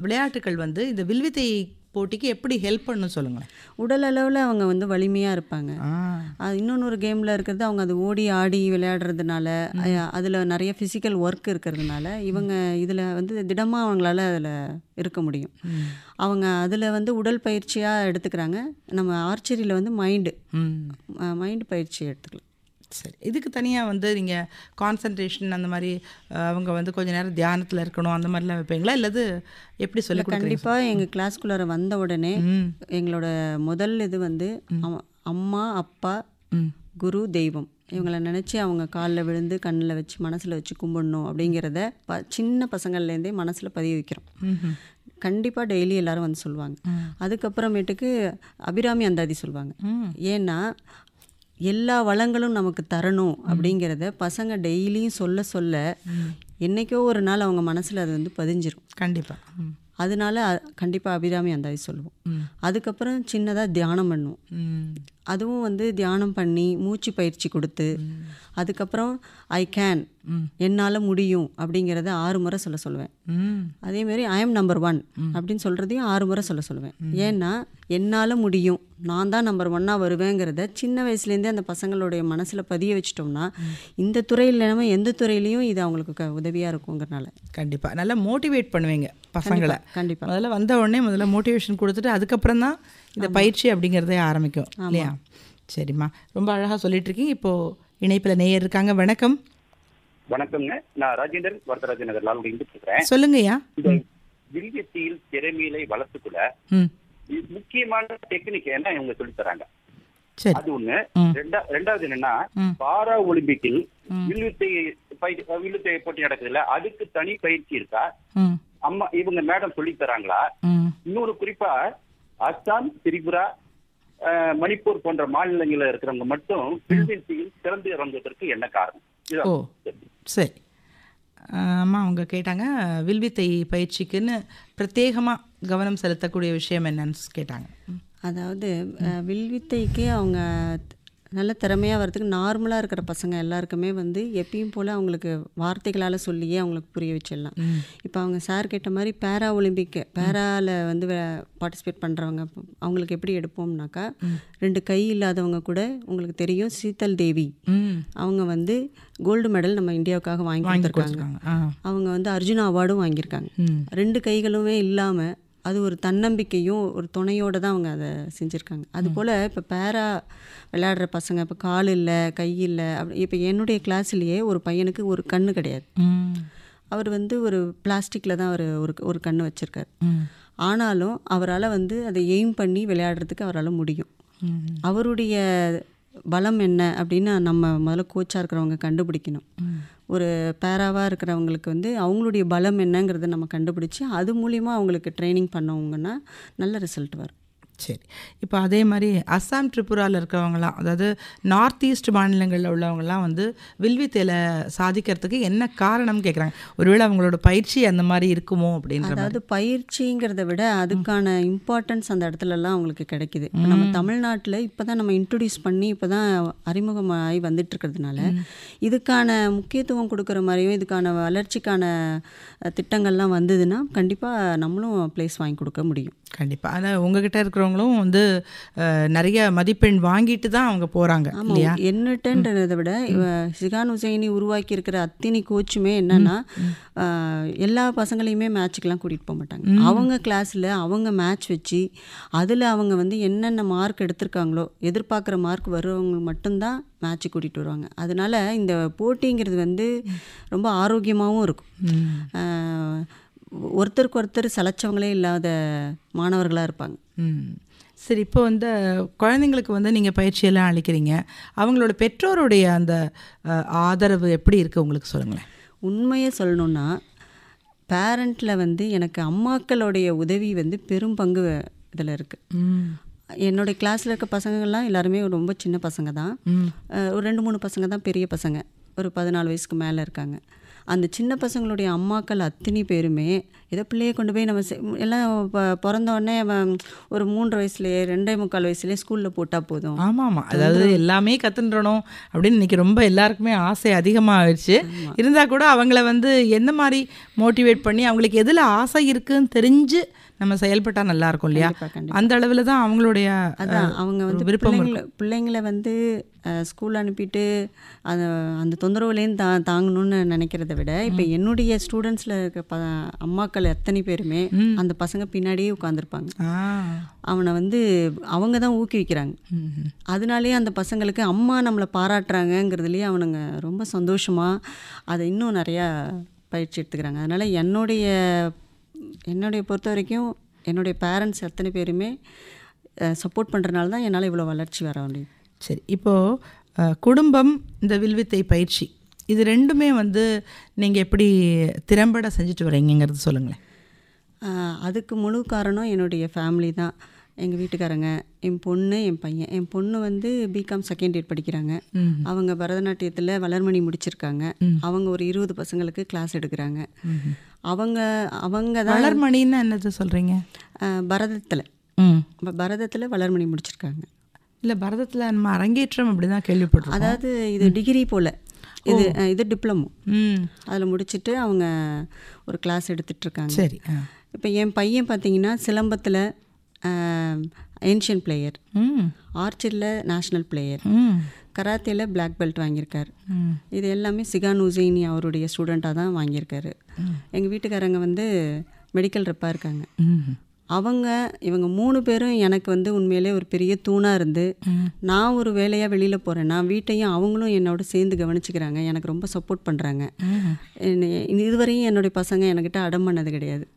C: விளையாட்டுகள் வந்து இந்த வில்வித்தை போட்டிக்கு எப்படி ஹெல்ப் பண்ணணும் சொல்லுங்களேன்.
D: உடல் அளவில் அவங்க வந்து வலிமையாக இருப்பாங்க. அது இன்னொன்று கேமில் இருக்கிறது, அவங்க அது ஓடி ஆடி விளையாடுறதுனால அதில் நிறைய ஃபிசிக்கல் ஒர்க் இருக்கிறதுனால இவங்க இதில் வந்து திடமாக அவங்களால அதில் இருக்க முடியும். அவங்க அதில் வந்து உடல் பயிற்சியாக எடுத்துக்கிறாங்க. நம்ம ஆர்ச்சரியில் வந்து மைண்டு பயிற்சி எடுத்துக்கலாம்.
C: சரி. இதுக்கு தனியாக வந்து நீங்கள் கான்சன்ட்ரேஷன் அந்த மாதிரி அவங்க வந்து கொஞ்சம் நேரம் தியானத்தில் இருக்கணும் அந்த மாதிரிலாம் வைப்பீங்களா, இல்லது எப்படி சொல்லி?
D: கண்டிப்பாக எங்கள் கிளாஸ்குள்ளார வந்த உடனே எங்களோட முதல் இது வந்து அம்மா, அப்பா, குரு, தெய்வம் இவங்களை நினச்சி அவங்க காலில் விழுந்து கண்ணில் வச்சு மனசில் வச்சு கும்பிடணும் அப்படிங்கிறத சின்ன பசங்கள்லேருந்தே மனசில் பதிய வைக்கிறோம். கண்டிப்பாக டெய்லி எல்லோரும் வந்து சொல்லுவாங்க. அதுக்கப்புறமேட்டுக்கு அபிராமி அந்தாதி சொல்லுவாங்க. ஏன்னா எல்லா வளங்களும் நமக்கு தரணும் அப்படிங்கிறத பசங்க டெய்லியும் சொல்ல சொல்ல என்றைக்கோ ஒரு நாள் அவங்க மனசில் அது வந்து பதிஞ்சிரும்.
C: கண்டிப்பாக.
D: அதனால கண்டிப்பாக அபிராமி அந்தாதி சொல்லுவோம். அதுக்கப்புறம் சின்னதாக தியானம் பண்ணுவோம். அதுவும் வந்து தியானம் பண்ணி மூச்சு பயிற்சி கொடுத்து அதுக்கப்புறம் ஐ கேன், என்னால் முடியும் அப்படிங்கிறத 6 முறை சொல்லுவேன். அதேமாரி ஐ எம் நம்பர் 1 அப்படின்னு சொல்கிறதையும் 6 முறை சொல்லுவேன். ஏன்னா என்னால் முடியும், நான் தான் நம்பர் 1 வருவேங்கிறத சின்ன வயசுலேருந்தே அந்த பசங்களுடைய மனசில் பதிய வச்சிட்டோம்னா இந்த துறையில் இல்லாமல் எந்த துறையிலையும் இது அவங்களுக்கு உதவியாக இருக்குங்கிறனால.
C: கண்டிப்பாக நல்லா மோட்டிவேட் பண்ணுவீங்க பசங்களை.
D: கண்டிப்பாக
C: முதல்ல மோட்டிவேஷன் கொடுத்துட்டு அதுக்கப்புறம் தான் இந்த பயிற்சி அப்படிங்கிறதே ஆரம்பிக்கும் இல்லையா? சரிம்மா, ரொம்ப அழகாக சொல்லிட்டு இருக்கீங்க. இப்போது இணைப்பில் நேயர் இருக்காங்க. வணக்கம்.
H: வணக்கம்ங்க, நான் ராஜேந்தர் வரதராஜ நகர் லால்குடி இருக்கிறேன்.
C: சொல்லுங்கய்யா.
H: இந்த வில்வித்தையில் திறமையை வளர்த்துக்குள்ள முக்கியமான டெக்னிக் என்ன இவங்க சொல்லி தராங்க, அது ஒண்ணு. ரெண்டாவது என்னன்னா, பாரா ஒலிம்பிக்கில் வில்வித்தை போட்டி நடக்குதுல்ல, அதுக்கு தனி பயிற்சி இருக்கா? அம்மா இவங்க மேடம் சொல்லி தராங்களா? இன்னொரு குறிப்பா அஸ்ஸாம், திரிபுரா, மணிப்பூர் போன்ற மாநிலங்களில் இருக்கிறவங்க மட்டும் வில்வித்தையில் சிறந்து இறங்குவதற்கு என்ன காரணம்?
C: ஓ சரி, அம்மா அவங்க கேட்டாங்க வில்வித்தை பயிற்சிக்குன்னு பிரத்யேகமாக கவனம் செலுத்தக்கூடிய விஷயம் என்னன்னு கேட்டாங்க.
D: அதாவது வில்வித்தைக்கு அவங்க நல்ல திறமையாக வரதுக்கு நார்மலாக இருக்கிற பசங்க எல்லாருக்குமே வந்து எப்பயும் போல் அவங்களுக்கு வார்த்தைகளால் சொல்லியே அவங்களுக்கு புரிய வச்சிடலாம். இப்போ அவங்க சார் கேட்ட மாதிரி பேரா ஒலிம்பிக், பேராவில் வந்து பார்ட்டிசிபேட் பண்ணுறவங்க அவங்களுக்கு எப்படி எடுப்போம்னாக்கா, 2 கை இல்லாதவங்க கூட உங்களுக்கு தெரியும், சீதல் தேவி அவங்க வந்து கோல்டு மெடல் நம்ம இந்தியாவுக்காக வாங்கி கொடுத்துருக்காங்க. அவங்க வந்து அர்ஜுனா அவார்டும் வாங்கியிருக்காங்க. 2 கைகளுமே இல்லாமல் அது ஒரு தன்னம்பிக்கையும் ஒரு துணையோடு தான் அவங்க அதை செஞ்சுருக்காங்க. அதுபோல் இப்போ பேரா விளையாடுற பசங்க இப்போ கால் இல்லை, கை இல்லை, அப்படி இப்போ என்னுடைய கிளாஸ்லேயே ஒரு பையனுக்கு ஒரு கண்ணு கிடையாது. அவர் வந்து ஒரு பிளாஸ்டிக்கில் தான் ஒரு கண்ணு வச்சுருக்கார். ஆனாலும் அவரால் வந்து அதை எய்ம் பண்ணி விளையாடுறதுக்கு அவரால் முடியும். அவருடைய பலம் என்ன அப்படின்னு நம்ம முதல்ல கோச்சாக இருக்கிறவங்க கண்டுபிடிக்கணும். ஒரு பேராவாக இருக்கிறவங்களுக்கு வந்து அவங்களுடைய பலம் என்னங்கிறத நம்ம கண்டுபிடிச்சி அது மூலிமா அவங்களுக்கு ட்ரைனிங் பண்ணவங்கன்னா நல்ல ரிசல்ட் வரும்.
C: சரி, இப்போ அதே மாதிரி அஸ்ஸாம், திரிபுராவில் இருக்கிறவங்களாம், அதாவது நார்த் ஈஸ்ட் மாநிலங்களில் உள்ளவங்கலாம் வந்து வில்வித்தையில் சாதிக்கிறதுக்கு என்ன காரணம் கேட்குறாங்க. ஒருவேளை அவங்களோட பயிற்சி அந்த மாதிரி இருக்குமோ அப்படின்ற.
D: அதாவது பயிற்சிங்கிறத விட அதுக்கான இம்பார்ட்டன்ஸ் அந்த இடத்துலலாம் அவங்களுக்கு கிடைக்குது. இப்போ நம்ம தமிழ்நாட்டில் இப்போ தான் நம்ம இன்ட்ரடியூஸ் பண்ணி இப்போ தான் அறிமுகமாகி வந்துட்டு இருக்கிறதுனால இதுக்கான முக்கியத்துவம் கொடுக்குற மாதிரியும் இதுக்கான வளர்ச்சிக்கான திட்டங்கள்லாம் வந்ததுன்னா கண்டிப்பாக நம்மளும் ப்ளேஸ் வாங்கி கொடுக்க முடியும்.
C: கண்டிப்பாக. ஆனால் உங்ககிட்ட இருக்கிறவங்களும் வந்து நிறைய மதிப்பெண் வாங்கிட்டு தான் அவங்க போகிறாங்க இல்லையா?
D: என்னட்டன்றதை விட சிகான் ஹுசைனி உருவாக்கி இருக்கிற அத்தனை கோச்சுமே என்னன்னா எல்லா பசங்களையுமே மேட்சுக்கெலாம் கூட்டிகிட்டு போக மாட்டாங்க. அவங்க கிளாஸில் அவங்க மேட்ச் வச்சு அதில் அவங்க வந்து என்னென்ன மார்க் எடுத்திருக்காங்களோ எதிர்பார்க்குற மார்க் வருவவங்க மட்டும்தான் மேட்ச்சு கூட்டிகிட்டு வருவாங்க. அதனால் இந்த போட்டிங்கிறது வந்து ரொம்ப ஆரோக்கியமாகவும் இருக்கும். ஒருத்தருக்கு ஒருத்தர் சலைச்சவங்களே இல்லாத மாணவர்களாக இருப்பாங்க.
C: சரி, இப்போ வந்து குழந்தைங்களுக்கு வந்து நீங்கள் பயிற்சியெல்லாம் அளிக்கிறீங்க, அவங்களோட பெற்றோருடைய அந்த ஆதரவு எப்படி இருக்குது உங்களுக்கு சொல்லுங்களேன்.
D: உண்மையை சொல்லணுன்னா பேரண்ட்டில் வந்து எனக்கு அம்மாக்களுடைய உதவி வந்து பெரும் பங்கு இதில் இருக்குது. என்னுடைய கிளாஸில் இருக்க பசங்கள்லாம் எல்லாருமே ரொம்ப சின்ன பசங்க தான். ஒரு 2-3 பசங்க தான் பெரிய பசங்க, ஒரு 14 வயசுக்கு மேலே இருக்காங்க. அந்த சின்ன பசங்களுடைய அம்மாக்கள் அத்தனை பேருமே ஏதோ பிள்ளையை கொண்டு போய் நம்ம எல்லாம் பிறந்தோடனே ஒரு 3 வயசுலேயே 2.25 வயசுலேயே ஸ்கூலில் போட்டால் போதும்.
C: ஆமாம், அதாவது எல்லாமே கற்றுன்றணும் அப்படின்னு இன்றைக்கி ரொம்ப எல்லாருக்குமே ஆசை அதிகமாகிடுச்சு. இருந்தால் கூட அவங்கள வந்து எந்த மாதிரி மோட்டிவேட் பண்ணி அவங்களுக்கு எதில் ஆசை இருக்குதுன்னு தெரிஞ்சு நம்ம செயல்பட்டால் நல்லாயிருக்கும் இல்லையா? அந்த அளவில் தான் அவங்களுடைய
D: அவங்க வந்து பிள்ளைங்களை வந்து ஸ்கூல் அனுப்பிட்டு அந்த தொந்தரவுலேருந்து தாங்கணும்னு நினைக்கிறத விட இப்போ என்னுடைய ஸ்டூடெண்ட்ஸில் இருக்க அம்மாக்கள் எத்தனை பேருமே அந்த பசங்க பின்னாடியே உட்காந்துருப்பாங்க. அவனை வந்து அவங்க தான் ஊக்குவிக்கிறாங்க. அதனாலேயே அந்த பசங்களுக்கு அம்மா நம்மளை பாராட்டுறாங்கங்கிறதுலேயே அவனுங்க ரொம்ப சந்தோஷமாக அதை இன்னும் நிறையா பயிற்சி எடுத்துக்கிறாங்க. அதனால் என்னுடைய பொறுத்த வரைக்கும் என்னுடைய பேரண்ட்ஸ் எத்தனை பேருமே சப்போர்ட் பண்ணுறதுனால தான் என்னால் இவ்வளோ வளர்ச்சி வர முடியும்.
C: சரி, இப்போது குடும்பம், இந்த வில்வித்தை பயிற்சி, இது ரெண்டுமே வந்து நீங்கள் எப்படி திறம்பட செஞ்சுட்டு வரீங்கிறது சொல்லுங்களேன்.
D: அதுக்கு முழு காரணம் என்னுடைய ஃபேமிலி தான். எங்கள் வீட்டுக்காரங்க, என் பொண்ணு, என் பையன். என் பொண்ணு வந்து பிகாம் செகண்ட் இயர் படிக்கிறாங்க. அவங்க பரதநாட்டியத்தில் வளர்மணி முடிச்சிருக்காங்க. அவங்க ஒரு 20 பசங்களுக்கு கிளாஸ் எடுக்கிறாங்க. அவங்க தான்.
C: வளர்மணின்னு என்னது சொல்கிறீங்க?
D: பரதத்தில் வளர்மணி முடிச்சிருக்காங்க.
C: இல்லை பரதத்தில் நம்ம அரங்கேற்றம் அப்படி தான் கேள்விப்பட்டிருக்கோம்.
D: அதாவது இது டிகிரி போல், இது டிப்ளமோ. அதில் முடிச்சுட்டு அவங்க ஒரு கிளாஸ் எடுத்துகிட்ருக்காங்க.
C: சரி.
D: இப்போ என் பையன் பார்த்தீங்கன்னா சிலம்பத்தில் ஏன்ஷியன் பிளேயர், ஆர்ச்சரியில் நேஷ்னல் பிளேயர், கராத்தேல பிளாக் பெல்ட் வாங்கியிருக்கார். இது எல்லாமே சிகான் உசைனி அவருடைய ஸ்டூடெண்ட்டாக தான் வாங்கியிருக்காரு. எங்கள் வீட்டுக்காரங்க வந்து மெடிக்கல் ரெப்பாக இருக்காங்க. இவங்க 3 பேரும் எனக்கு வந்து உண்மையிலே ஒரு பெரிய தூணாக இருந்து, நான் ஒரு வேலையாக வெளியில் போகிறேன்னா வீட்டையும் அவங்களும் என்னோட சேர்ந்து கவனிச்சுக்கிறாங்க. எனக்கு ரொம்ப சப்போர்ட் பண்ணுறாங்க. இதுவரையும் என்னுடைய பசங்க என்கிட்ட அடம் பண்ணது கிடையாது.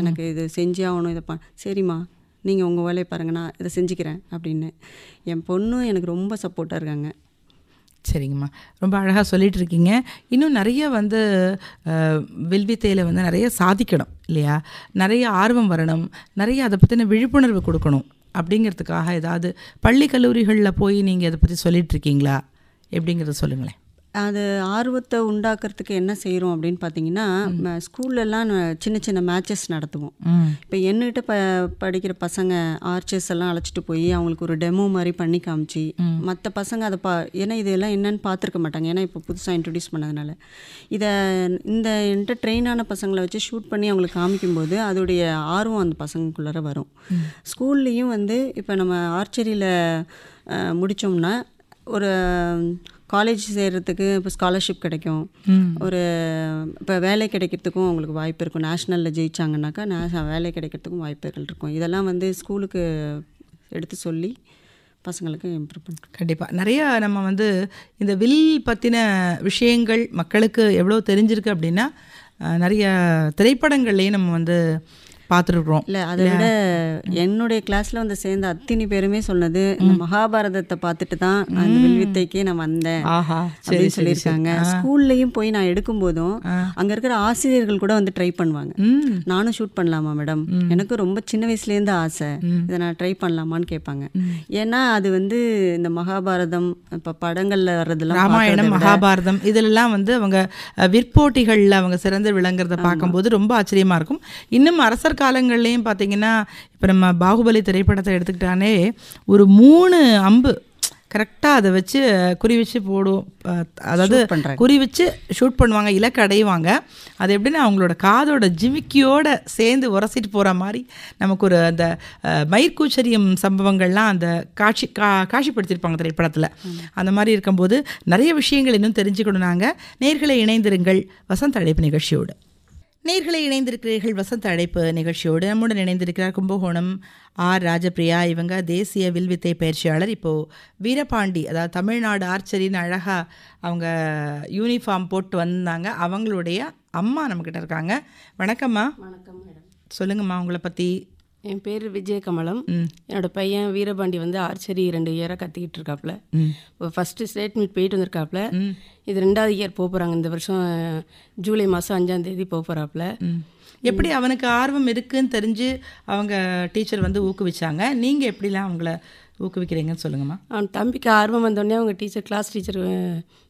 D: எனக்கு இது செஞ்சே ஆகணும், இதை சரிம்மா நீங்கள் உங்கள் வேலையை பாருங்கள், நான் இதை செஞ்சுக்கிறேன் அப்படின்னு. என் பொண்ணும் எனக்கு ரொம்ப சப்போர்ட்டாக இருக்காங்க.
C: சரிங்கம்மா, ரொம்ப அழகாக சொல்லிகிட்டு இருக்கீங்க. இன்னும் நிறைய வந்து வில்வித்தையில் வந்து நிறைய சாதிக்கணும் இல்லையா, நிறைய ஆர்வம் வரணும், நிறைய அதை பற்றின விழிப்புணர்வு கொடுக்கணும். அப்படிங்கிறதுக்காக ஏதாவது பள்ளி கல்லூரிகளில் போய் நீங்கள் அதை பற்றி சொல்லிகிட்ருக்கீங்களா, எப்படிங்கிறத சொல்லுங்களேன்.
D: அது ஆர்வத்தை உண்டாக்குறதுக்கு என்ன செய்கிறோம் அப்படின்னு பார்த்தீங்கன்னா, ஸ்கூல்லலாம் சின்ன சின்ன மேட்சஸ் நடத்துவோம். இப்போ என்னகிட்ட படிக்கிற பசங்க ஆர்ச்சர்ஸ் எல்லாம் அழைச்சிட்டு போய் அவங்களுக்கு ஒரு டெமோ மாதிரி பண்ணி காமிச்சு, மற்ற பசங்க அதை ஏன்னா இதெல்லாம் என்னன்னு பார்த்துருக்க மாட்டாங்க, ஏன்னா இப்போ புதுசாக இன்ட்ரடியூஸ் பண்ணதுனால. இந்த ட்ரெயினான பசங்களை வச்சு ஷூட் பண்ணி அவங்களுக்கு காமிக்கும்போது அதோடைய ஆர்வம் அந்த பசங்களுக்குள்ளார வரும். ஸ்கூல்லேயும் வந்து இப்போ நம்ம ஆர்ச்சரியில் முடித்தோம்னா ஒரு காலேஜ் சேர்கிறதுக்கு இப்போ ஸ்காலர்ஷிப் கிடைக்கும், ஒரு இப்போ வேலை கிடைக்கிறதுக்கும் அவங்களுக்கு வாய்ப்பு இருக்கும். நேஷ்னலில் ஜெயிச்சாங்கன்னாக்கா வேலை கிடைக்கிறதுக்கும் வாய்ப்புகள் இருக்கும். இதெல்லாம் வந்து ஸ்கூலுக்கு எடுத்து சொல்லி பசங்களுக்கு இம்ப்ரூவ் பண்ணுறோம்.
C: கண்டிப்பாக நிறையா நம்ம வந்து இந்த வில் பற்றின விஷயங்கள் மக்களுக்கு எவ்வளோ தெரிஞ்சிருக்கு அப்படின்னா, நிறைய திரைப்படங்கள்லேயும் நம்ம வந்து பார்த்துருக்குறோம்.
D: இல்லை, அதை விட என்னுடைய கிளாஸில் வந்து சேர்ந்த அத்தனை பேருமே சொன்னது, இந்த மகாபாரதத்தை பார்த்துட்டு தான் அந்த வில்வித்தைக்கே நான் வந்தேன் அப்படின்னு சொல்லியிருக்காங்க. ஸ்கூல்லையும் போய் நான் எடுக்கும்போதும் அங்கே இருக்கிற ஆசிரியர்கள் கூட வந்து ட்ரை பண்ணுவாங்க, நானும் ஷூட் பண்ணலாமா மேடம், எனக்கு ரொம்ப சின்ன வயசுலேருந்து ஆசை, இதை நான் ட்ரை பண்ணலாமான்னு கேட்பாங்க. ஏன்னா அது வந்து இந்த மகாபாரதம் இப்போ படங்களில் வர்றதுலாம்,
C: ராமாயணம் மகாபாரதம் இதிலெல்லாம் வந்து அவங்க விற்போட்டிகளில் அவங்க சிறந்து விளங்குறத பார்க்கும்போது ரொம்ப ஆச்சரியமாக இருக்கும். இன்னும் அரசர் காலங்கள்லேயும் பார்த்தீங்கன்னா, இப்போ நம்ம பாகுபலி திரைப்படத்தை எடுத்துக்கிட்டானே ஒரு 3 அம்பு கரெக்டாக அதை வச்சு குறி வச்சு போடுவோம், அதாவது குறி வச்சு ஷூட் பண்ணுவாங்க, இலக்கு அடைவாங்க. அது எப்படின்னா அவங்களோட காதோட ஜிமிக்கியோடு சேர்ந்து உரசிட்டு போகிற மாதிரி நமக்கு ஒரு அந்த மயிர்கூச்சரியம் சம்பவங்கள்லாம் அந்த காட்சிப்படுத்தியிருப்பாங்க திரைப்படத்தில். அந்த மாதிரி இருக்கும்போது நிறைய விஷயங்கள் இன்னும் தெரிஞ்சுக்கணும். நாங்கள் நேர்களை இணைந்திருங்கள் வசந்த் அழைப்பு நிகழ்ச்சியோடு. நேர்களை இணைந்திருக்கிறீர்கள் வசந்த் அழைப்பு நிகழ்ச்சியோடு. நம்முடன் இணைந்திருக்கிறார் கும்பகோணம் ஆர் ராஜபிரியா. இவங்க தேசிய வில்வித்தை பயிற்சியாளர். இப்போது வீரபாண்டி, அதாவது தமிழ்நாடு ஆர்ச்சரின்னு அழகாக அவங்க யூனிஃபார்ம் போட்டு வந்தாங்க. அவங்களுடைய அம்மா நம்மக்கிட்ட இருக்காங்க. வணக்கம்மா.
I: வணக்கம் மேடம்.
C: சொல்லுங்கம்மா உங்களை பற்றி.
I: என் பேர் விஜயகமலம். என்னோட பையன் வீரபாண்டி வந்து ஆர்ச்சரி 2 இயராக கற்றுக்கிட்டு இருக்காப்புல. இப்போ ஃபஸ்ட்டு ஸ்டேட் மீட் போயிட்டு வந்திருக்காப்புல. இது 2வது இயர் போக போகிறாங்க. இந்த வருஷம் ஜூலை மாதம் 5ஆம் தேதி போக போகிறாப்புல.
C: எப்படி அவனுக்கு ஆர்வம் இருக்குன்னு தெரிஞ்சு அவங்க டீச்சர் வந்து ஊக்குவிச்சாங்க, நீங்கள் எப்படிலாம் அவங்கள ஊக்குவிக்கிறீங்கன்னு சொல்லுங்கம்மா.
I: அவன் தம்பிக்கு ஆர்வம் வந்தோடனே அவங்க கிளாஸ் டீச்சர்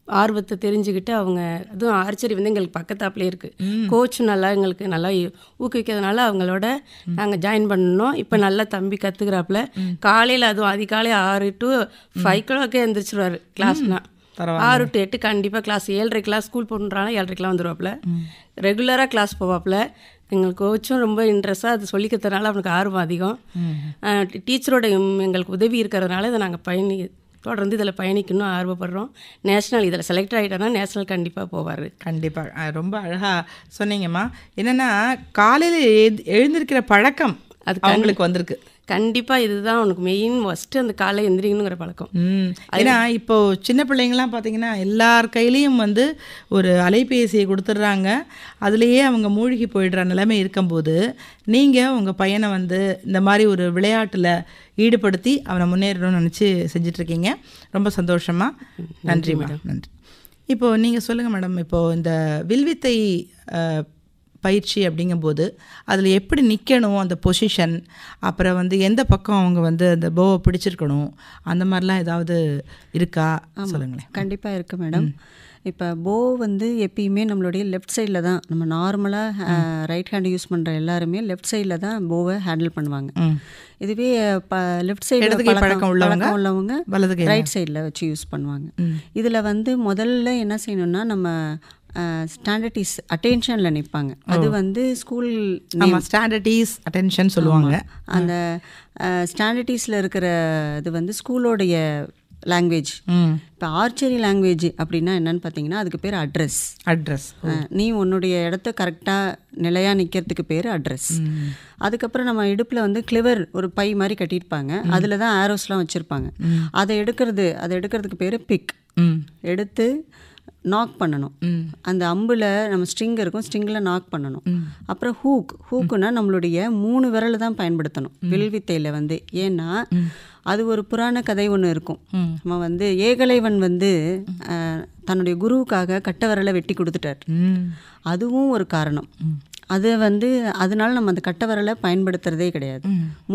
I: ஆர்வத்தை தெரிஞ்சுக்கிட்டு அவங்க, அதுவும் ஆர்ச்சரி வந்து எங்களுக்கு பக்கத்தாப்புலேயே இருக்குது, கோச்சும் நல்லா எங்களுக்கு நல்லா ஊக்குவிக்கிறதுனால அவங்களோட நாங்கள் ஜாயின் பண்ணணும். இப்போ நல்லா தம்பி கற்றுக்கிறாப்புல. காலையில் அதுவும் அதிகாலை 6 to 5 எழுந்திரிச்சிருவார். கிளாஸ்னால் 6 to 8 கண்டிப்பாக கிளாஸ். 7:30 ஸ்கூல் போட்டுறாங்க, 7:30 வந்துடுவாப்புல. ரெகுலராக கிளாஸ் போவாப்புல. எங்களுக்கு கோச்சும் ரொம்ப இன்ட்ரெஸ்ட்டாக அது சொல்லிக்கிறதுனால அவனுக்கு ஆர்வம் அதிகம். டீச்சரோட எங்களுக்கு உதவி இருக்கிறதுனால இதை நாங்கள் தொடர்ந்து இதில் பயணிக்கணும் ஆர்வப்படுறோம். நேஷ்னல் இதில் செலக்ட் ஆகிட்டோன்னா நேஷ்னல் கண்டிப்பாக போவார்.
C: கண்டிப்பாக ரொம்ப அழகாக சொன்னீங்கம்மா. என்னென்னா காலையில் எழுந்திருக்கிற பழக்கம் அது அவங்களுக்கு வந்திருக்கு.
I: கண்டிப்பாக இதுதான் அவனுக்கு மெயின் ஃபஸ்ட்டு, அந்த காலை எந்திரிக்கணுங்கிற பழக்கம்.
C: ஏன்னா இப்போது சின்ன பிள்ளைங்கள்லாம் பார்த்தீங்கன்னா எல்லார் கையிலையும் வந்து ஒரு அலைபேசியை கொடுத்துட்றாங்க, அதுலேயே அவங்க மூழ்கி போயிடுற நிலைமை இருக்கும்போது நீங்கள் உங்கள் பையனை வந்து இந்த மாதிரி ஒரு விளையாட்டில் ஈடுபடுத்தி அவனை முன்னேறணும்னு நினச்சி செஞ்சிட்ருக்கீங்க. ரொம்ப சந்தோஷமா. நன்றி மேடம். நன்றி. இப்போது நீங்கள் சொல்லுங்கள் மேடம், இப்போது இந்த வில்வித்தை பயிற்சி அப்படிங்கும்போது அதில் எப்படி நிற்கணும், அந்த பொசிஷன், அப்புறம் வந்து எந்த பக்கம் அவங்க வந்து அந்த போவை பிடிச்சிருக்கணும், அந்த மாதிரிலாம் ஏதாவது இருக்கா சொல்லுங்களேன்.
D: கண்டிப்பாக இருக்குது மேடம். இப்போ போ வந்து எப்பயுமே நம்மளுடைய லெஃப்ட் சைடில் தான், நம்ம நார்மலாக ரைட் ஹேண்ட் யூஸ் பண்ணுற எல்லாருமே லெஃப்ட் சைடில் தான் போவை ஹேண்டில் பண்ணுவாங்க. இதுவே லெஃப்ட் சைடில் பழக்கம் உள்ளவங்க ரைட் சைடில் வச்சு யூஸ் பண்ணுவாங்க. இதில் வந்து முதல்ல என்ன செய்யணும்னா, நம்ம ஸ்டாண்டர்டீஸ் அட்டென்ஷனில் நிற்பாங்க. அது வந்து ஸ்கூல்
C: ஸ்டாண்டர்டீஸ் அட்டென்ஷன் சொல்லுவாங்க.
D: அந்த ஸ்டாண்டர்டீஸில் இருக்கிற இது வந்து ஸ்கூலோடைய லாங்குவேஜ். இப்போ ஆர்ச்சரி லாங்குவேஜ் அப்படின்னா என்னன்னு பார்த்தீங்கன்னா, அதுக்கு பேர் அட்ரஸ். நீ உன்னுடைய இடத்த கரெக்டாக நிலையாக நிற்கிறதுக்கு பேர் அட்ரஸ். அதுக்கப்புறம் நம்ம இடுப்பில் வந்து கிளிவர் ஒரு பை மாதிரி கட்டியிருப்பாங்க, அதில் தான் ஆரோஸ்லாம் வச்சுருப்பாங்க. அதை எடுக்கிறதுக்கு பேர் பிக். எடுத்து நாக் பண்ணணும். அந்த அம்பில் நம்ம ஸ்ட்ரிங் இருக்கும், ஸ்ட்ரிங்கில் நாக் பண்ணணும். அப்புறம் ஹூக்குன்னா நம்மளுடைய 3 விரல் தான் பயன்படுத்தணும் வில்வித்தையில் வந்து. ஏன்னா அது ஒரு புராண கதை ஒன்று இருக்கும். நம்ம வந்து ஏகலைவன் வந்து தன்னுடைய குருவுக்காக கட்ட விரலை வெட்டி கொடுத்துட்டார். அதுவும் ஒரு காரணம். அது வந்து அதனால நம்ம அந்த கட்ட விரலை பயன்படுத்துறதே கிடையாது.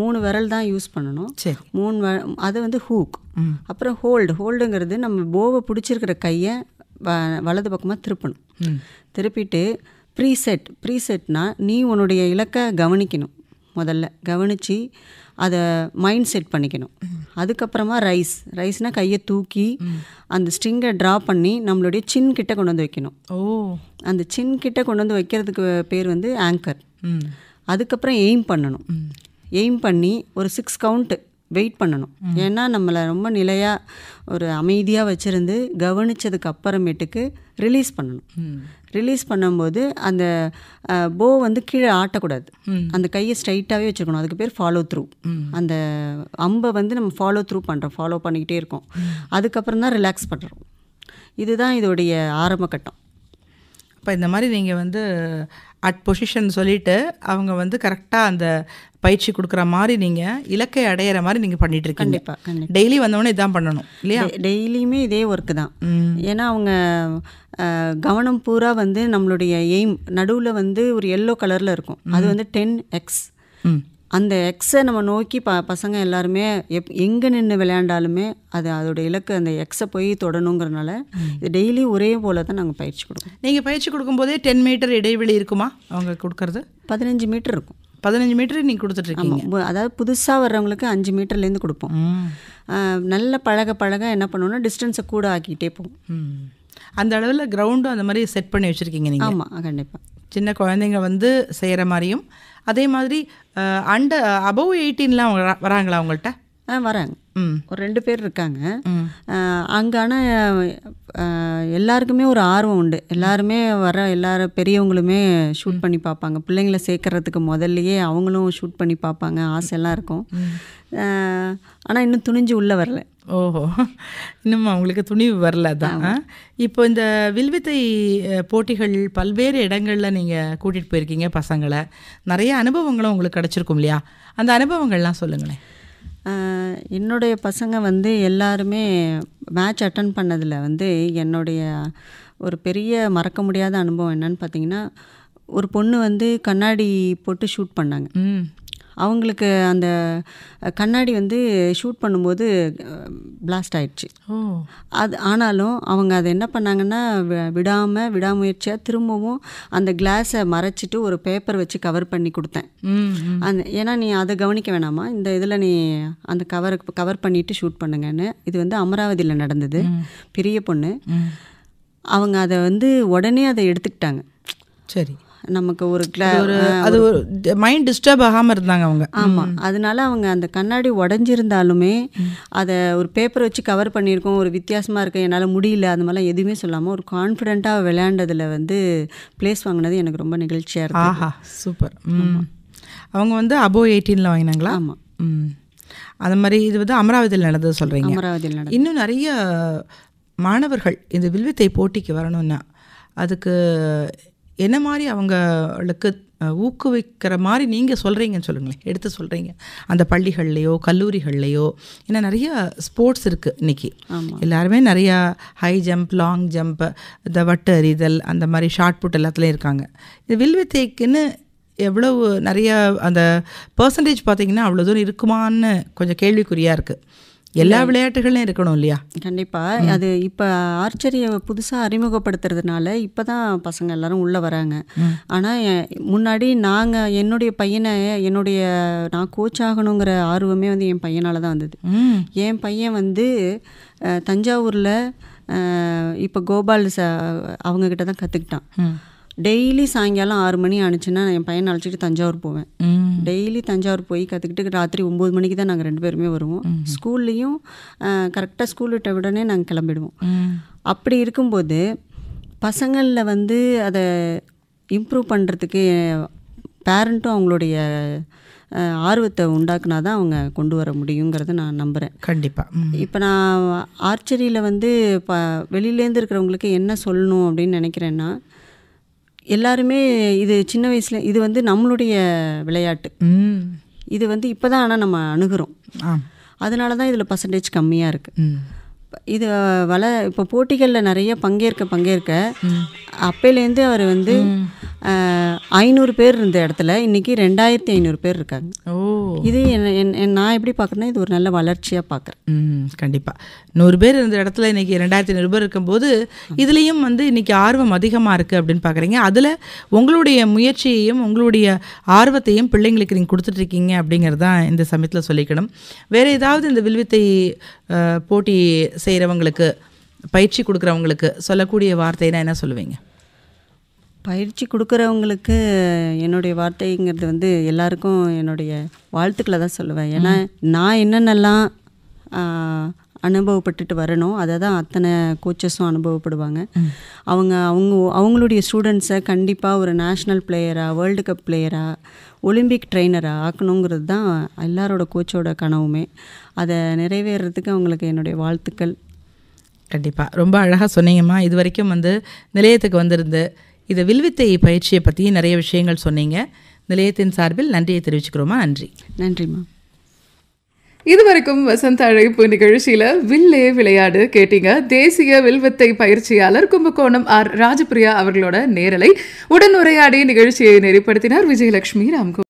D: 3 விரல் தான் யூஸ் பண்ணணும். 3 அது வந்து ஹூக். அப்புறம் ஹோல்டுங்கிறது நம்ம போவை பிடிச்சிருக்கிற கையை வலது பக்கமாக திருப்பணும். திருப்பிட்டு ப்ரீசெட்னா நீ உன்னுடைய இலக்கை முதல்ல கவனித்து அதை மைண்ட் செட் பண்ணிக்கணும். அதுக்கப்புறமா ரைஸ்னால் கையை தூக்கி அந்த ஸ்ட்ரிங்கை ட்ரா பண்ணி நம்மளுடைய சின் கிட்ட கொண்டு வந்து வைக்கணும். அந்த சின் கிட்ட கொண்டு வந்து வைக்கிறதுக்கு பேர் வந்து ஆங்கர். அதுக்கப்புறம் எய்ம் பண்ணி ஒரு 6 கவுண்ட்டு வெயிட் பண்ணணும். ஏன்னா நம்மளை ரொம்ப நிலையாக ஒரு அமைதியாக வச்சுருந்து கவனித்ததுக்கு அப்புறமேட்டுக்கு ரிலீஸ் பண்ணும்போது அந்த போ வந்து கீழே ஆட்டக்கூடாது. அந்த கையை ஸ்ட்ரைட்டாகவே வச்சுருக்கணும். அதுக்கு பேர் ஃபாலோ த்ரூ. அந்த அம்பை வந்து நம்ம ஃபாலோ பண்ணிக்கிட்டே இருக்கோம். அதுக்கப்புறம் தான் ரிலாக்ஸ் பண்ணுறோம். இதுதான் இதோடைய ஆரம்ப கட்டம்.
C: இப்போ இந்த மாதிரி நீங்கள் வந்து அட் பொசிஷன் சொல்லிவிட்டு அவங்க வந்து கரெக்டாக அந்த பயிற்சி கொடுக்குற மாதிரி நீங்கள் இலக்கை அடையிற மாதிரி நீங்கள் பண்ணிட்டு இருக்கீங்க.
D: கண்டிப்பாக
C: டெய்லி வந்தவொடனே இதான் பண்ணணும் இல்லையா?
D: டெய்லியுமே இதே ஒர்க்கு தான். ஏன்னா அவங்க கவனம் பூரா வந்து நம்மளுடைய எய்ம் நடுவில் வந்து ஒரு எல்லோ கலரில் இருக்கும். அது வந்து 10x. அந்த எக்ஸை நம்ம நோக்கி பசங்க எல்லாருமே எங்கே நின்று விளையாண்டாலுமே அதோட இலக்கு அந்த எக்ஸை போய் தொடணுங்கிறனால இது டெய்லி ஒரே போல் தான் நாங்கள் பயிற்சி கொடுப்போம்.
C: நீங்கள் பயிற்சி கொடுக்கும்போதே 10 மீட்டர் இடைவெளி இருக்குமா? அவங்க கொடுக்கறது
D: 15 மீட்டர் இருக்கும்.
C: 15 மீட்டர் நீங்கள் கொடுத்துட்ருக்கீங்க.
D: அதாவது புதுசாக வர்றவங்களுக்கு 5 மீட்டர்லேருந்து கொடுப்போம். நல்ல பழக என்ன பண்ணுவோம்னா டிஸ்டன்ஸை கூட ஆக்கிட்டே போகும்.
C: அந்த அளவில் கிரவுண்டும் அந்த மாதிரி செட் பண்ணி வச்சுருக்கீங்க நீங்கள்?
D: ஆமாம், கண்டிப்பாக.
C: சின்ன குழந்தைங்க வந்து செய்கிற மாதிரியும் அதே மாதிரி அபவ் 18லாம் வராங்களா உங்கள்கிட்ட?
D: வராங்க. ஒரு 2 பேர் இருக்காங்க. அங்கான எல்லாருக்குமே ஒரு ஆர்வம் உண்டு. எல்லாருமே எல்லாரும் பெரியவங்களுமே ஷூட் பண்ணி பார்ப்பாங்க. பிள்ளைங்களை சேர்க்கறதுக்கு முதல்லையே அவங்களும் ஷூட் பண்ணி பார்ப்பாங்க. ஆசையெல்லாம் இருக்கும். ஆனால் இன்னும் துணிஞ்சு உள்ளே வரல.
C: ஓஹோ, இன்னும் அவங்களுக்கு துணிவு வரல தான். இப்போ இந்த வில்வித்தை போட்டிகள் பல்வேறு இடங்களில் நீங்கள் கூட்டிகிட்டு போயிருக்கீங்க பசங்களை. நிறைய அனுபவங்களும் உங்களுக்கு கிடச்சிருக்கும் இல்லையா? அந்த அனுபவங்கள்லாம் சொல்லுங்களேன்.
D: என்னுடைய பசங்க வந்து எல்லாருமே மேட்ச் அட்டன் பண்ணதில் வந்து என்னுடைய ஒரு பெரிய மறக்க முடியாத அனுபவம் என்னன்னு பார்த்தீங்கன்னா, ஒரு பொண்ணு வந்து கண்ணாடி போட்டு ஷூட் பண்ணாங்க. அவங்களுக்கு அந்த கண்ணாடி வந்து ஷூட் பண்ணும்போது பிளாஸ்ட் ஆயிடுச்சு. ஆனாலும் அவங்க அதை என்ன பண்ணாங்கன்னா விடாமுயற்சியாக திரும்பவும் அந்த கிளாஸை மறைச்சிட்டு ஒரு பேப்பர் வச்சு கவர் பண்ணி கொடுத்தேன். ஏன்னா நீ அதை கவனிக்க வேணாமா, இந்த இதில் நீ அந்த கவர் பண்ணிவிட்டு ஷூட் பண்ணுங்கன்னு. இது வந்து அமராவதியில் நடந்தது. பெரிய பொண்ணு. அவங்க அதை வந்து உடனே அதை எடுத்துக்கிட்டாங்க.
C: சரி,
D: நமக்கு ஒரு
C: அது ஒரு மைண்ட் டிஸ்டர்ப் ஆகாமல் இருந்தாங்க அவங்க.
D: ஆமாம், அதனால அவங்க அந்த கண்ணாடி உடஞ்சிருந்தாலுமே அதை ஒரு பேப்பர் வச்சு கவர் பண்ணியிருக்கோம், ஒரு வித்தியாசமாக இருக்க, என்னால் முடியல, அந்த மாதிரிலாம் எதுவுமே சொல்லாமல் ஒரு கான்ஃபிடென்ட்டாக விளையாண்டதில் வந்து பிளேஸ் வாங்கினது எனக்கு ரொம்ப நிகழ்ச்சியாக இருக்கு.
C: ஆஹா, சூப்பர். அவங்க வந்து அபோவ் 18ல் வாங்கினாங்களா?
D: ஆமாம்.
C: அந்த மாதிரி இது வந்து அமராவதியில் நடந்தது சொல்கிறீங்க.
D: அமராவதியில் நடந்தது.
C: இன்னும் நிறைய மாணவர்கள் இந்த வில்வித்தை போட்டிக்கு வரணும்னா அதுக்கு என்ன மாதிரி அவங்களுக்கு ஊக்குவிக்கிற மாதிரி நீங்கள் சொல்கிறீங்கன்னு சொல்லுங்களேன், எடுத்து சொல்கிறீங்க. அந்த பள்ளிகள்லையோ கல்லூரிகள்லையோ, ஏன்னா நிறைய ஸ்போர்ட்ஸ் இருக்குது இன்றைக்கி. எல்லாருமே நிறையா ஹை ஜம்ப், லாங் ஜம்ப், இந்த வட்டு எறிதல், அந்த மாதிரி ஷார்ட் புட் எல்லாத்துலேயும் இருக்காங்க. இது வில்வித்தைக்குன்னு எவ்வளவு நிறைய அந்த பர்சன்டேஜ் பார்த்திங்கன்னா அவ்வளோ தூரம் இருக்குமான்னு கொஞ்சம் கேள்விக்குறியாக இருக்குது. எல்லா விளையாட்டுகளும் இருக்கணும் இல்லையா?
D: கண்டிப்பாக. அது இப்போ ஆர்ச்சரியை புதுசாக அறிமுகப்படுத்துறதுனால இப்போ தான் பசங்க எல்லாரும் உள்ளே வராங்க. ஆனால் முன்னாடி என்னுடைய பையனை நான் கோச் ஆகணுங்கிற ஆர்வமே வந்து என் பையனால் தான் வந்தது. என் பையன் வந்து தஞ்சாவூரில் இப்போ கோபால் அவங்கக்கிட்ட தான் கற்றுக்கிட்டான். டெய்லி சாயங்காலம் 6 மணி ஆனிச்சுன்னா என் பையனை அழைச்சிட்டு தஞ்சாவூர் போவேன். டெய்லி தஞ்சாவூர் போய் கற்றுக்கிட்டு ராத்திரி 9 மணிக்கு தான் நாங்கள் 2 பேருமே வருவோம். ஸ்கூல்லையும் கரெக்டாக ஸ்கூல் விட்ட உடனே நாங்கள் கிளம்பிடுவோம். அப்படி இருக்கும்போது பசங்களில் வந்து அதை இம்ப்ரூவ் பண்ணுறதுக்கு பேரண்ட்டும் அவங்களுடைய ஆர்வத்தை உண்டாக்குனா தான் அவங்க கொண்டு வர முடியுங்கிறத நான் நம்புகிறேன்.
C: கண்டிப்பாக.
D: இப்போ நான் ஆர்ச்சரியில் வந்து வெளியிலேருந்து இருக்கிறவங்களுக்கு என்ன சொல்லணும் அப்படின்னு நினைக்கிறேன்னா, எல்லாருமே இது சின்ன வயசில் இது வந்து நம்மளுடைய விளையாட்டு. இது வந்து இப்போ தான் ஆனால் நம்ம அணுகிறோம். அதனால தான் இதில் பர்சன்டேஜ் கம்மியாக இருக்குது. இது இப்போ போட்டிகளில் நிறைய பங்கேற்க அப்பையிலேருந்து அவர் வந்து 500 பேர் இருந்த இடத்துல இன்றைக்கி 2500 பேர் இருக்காங்க. இது நான் எப்படி பார்க்குறேன்னா இது ஒரு நல்ல வளர்ச்சியாக பார்க்குறேன்.
C: கண்டிப்பாக 100 பேர் இருந்த இடத்துல இன்றைக்கி 2500 பேர் இருக்கும்போது இதுலேயும் வந்து இன்றைக்கி ஆர்வம் அதிகமாக இருக்குது அப்படின்னு பார்க்குறீங்க. அதில் உங்களுடைய முயற்சியையும் உங்களுடைய ஆர்வத்தையும் பிள்ளைங்களுக்கு நீங்கள் கொடுத்துட்ருக்கீங்க அப்படிங்கிறது தான் இந்த சமயத்தில் சொல்லிக்கணும். வேறு ஏதாவது இந்த வில்வித்தை போட்டி செய்கிறவங்களுக்கு, பயிற்சி கொடுக்குறவங்களுக்கு சொல்லக்கூடிய வார்த்தைனா என்ன சொல்லுவீங்க?
D: பயிற்சி கொடுக்குறவங்களுக்கு என்னுடைய வார்த்தைங்கிறது வந்து எல்லாருக்கும் என்னுடைய வாழ்த்துக்களை தான் சொல்லுவேன். ஏன்னா நான் என்னென்னலாம் அனுபவப்பட்டுட்டு வரணும் அதை தான் அத்தனை கோச்சஸும் அனுபவப்படுவாங்க. அவங்களுடைய ஸ்டூடெண்ட்ஸை கண்டிப்பாக ஒரு நேஷ்னல் பிளேயராக, வேர்ல்டு கப் பிளேயராக, ஒலிம்பிக் ட்ரெயினராக ஆக்கணுங்கிறது தான் எல்லாரோட கோச்சோட கனவுமே. அதை நிறைவேறதுக்கு அவங்களுக்கு என்னுடைய வாழ்த்துக்கள்.
C: கண்டிப்பாக ரொம்ப அழகாக சொன்னீங்கம்மா. இது வரைக்கும் வந்து நிலையத்துக்கு வந்திருந்து இதை வில்வித்தை பயிற்சியை பற்றி நிறைய விஷயங்கள் சொன்னீங்க. நிலையத்தின் சார்பில் நன்றியை தெரிவிச்சுக்கிறோமா. நன்றி.
D: நன்றிம்மா.
B: இதுவரைக்கும் வசந்த அழைப்பு நிகழ்ச்சியில் வில்லே விளையாடு கேட்டீங்க. தேசிய வில்வித்தை பயிற்சியாளர் கும்பகோணம் ஆர் ராஜபிரியா அவர்களோட நேரலை உடன் உரையாடி நிகழ்ச்சியை நெறிப்படுத்தினார் விஜயலட்சுமி ராம்கோ.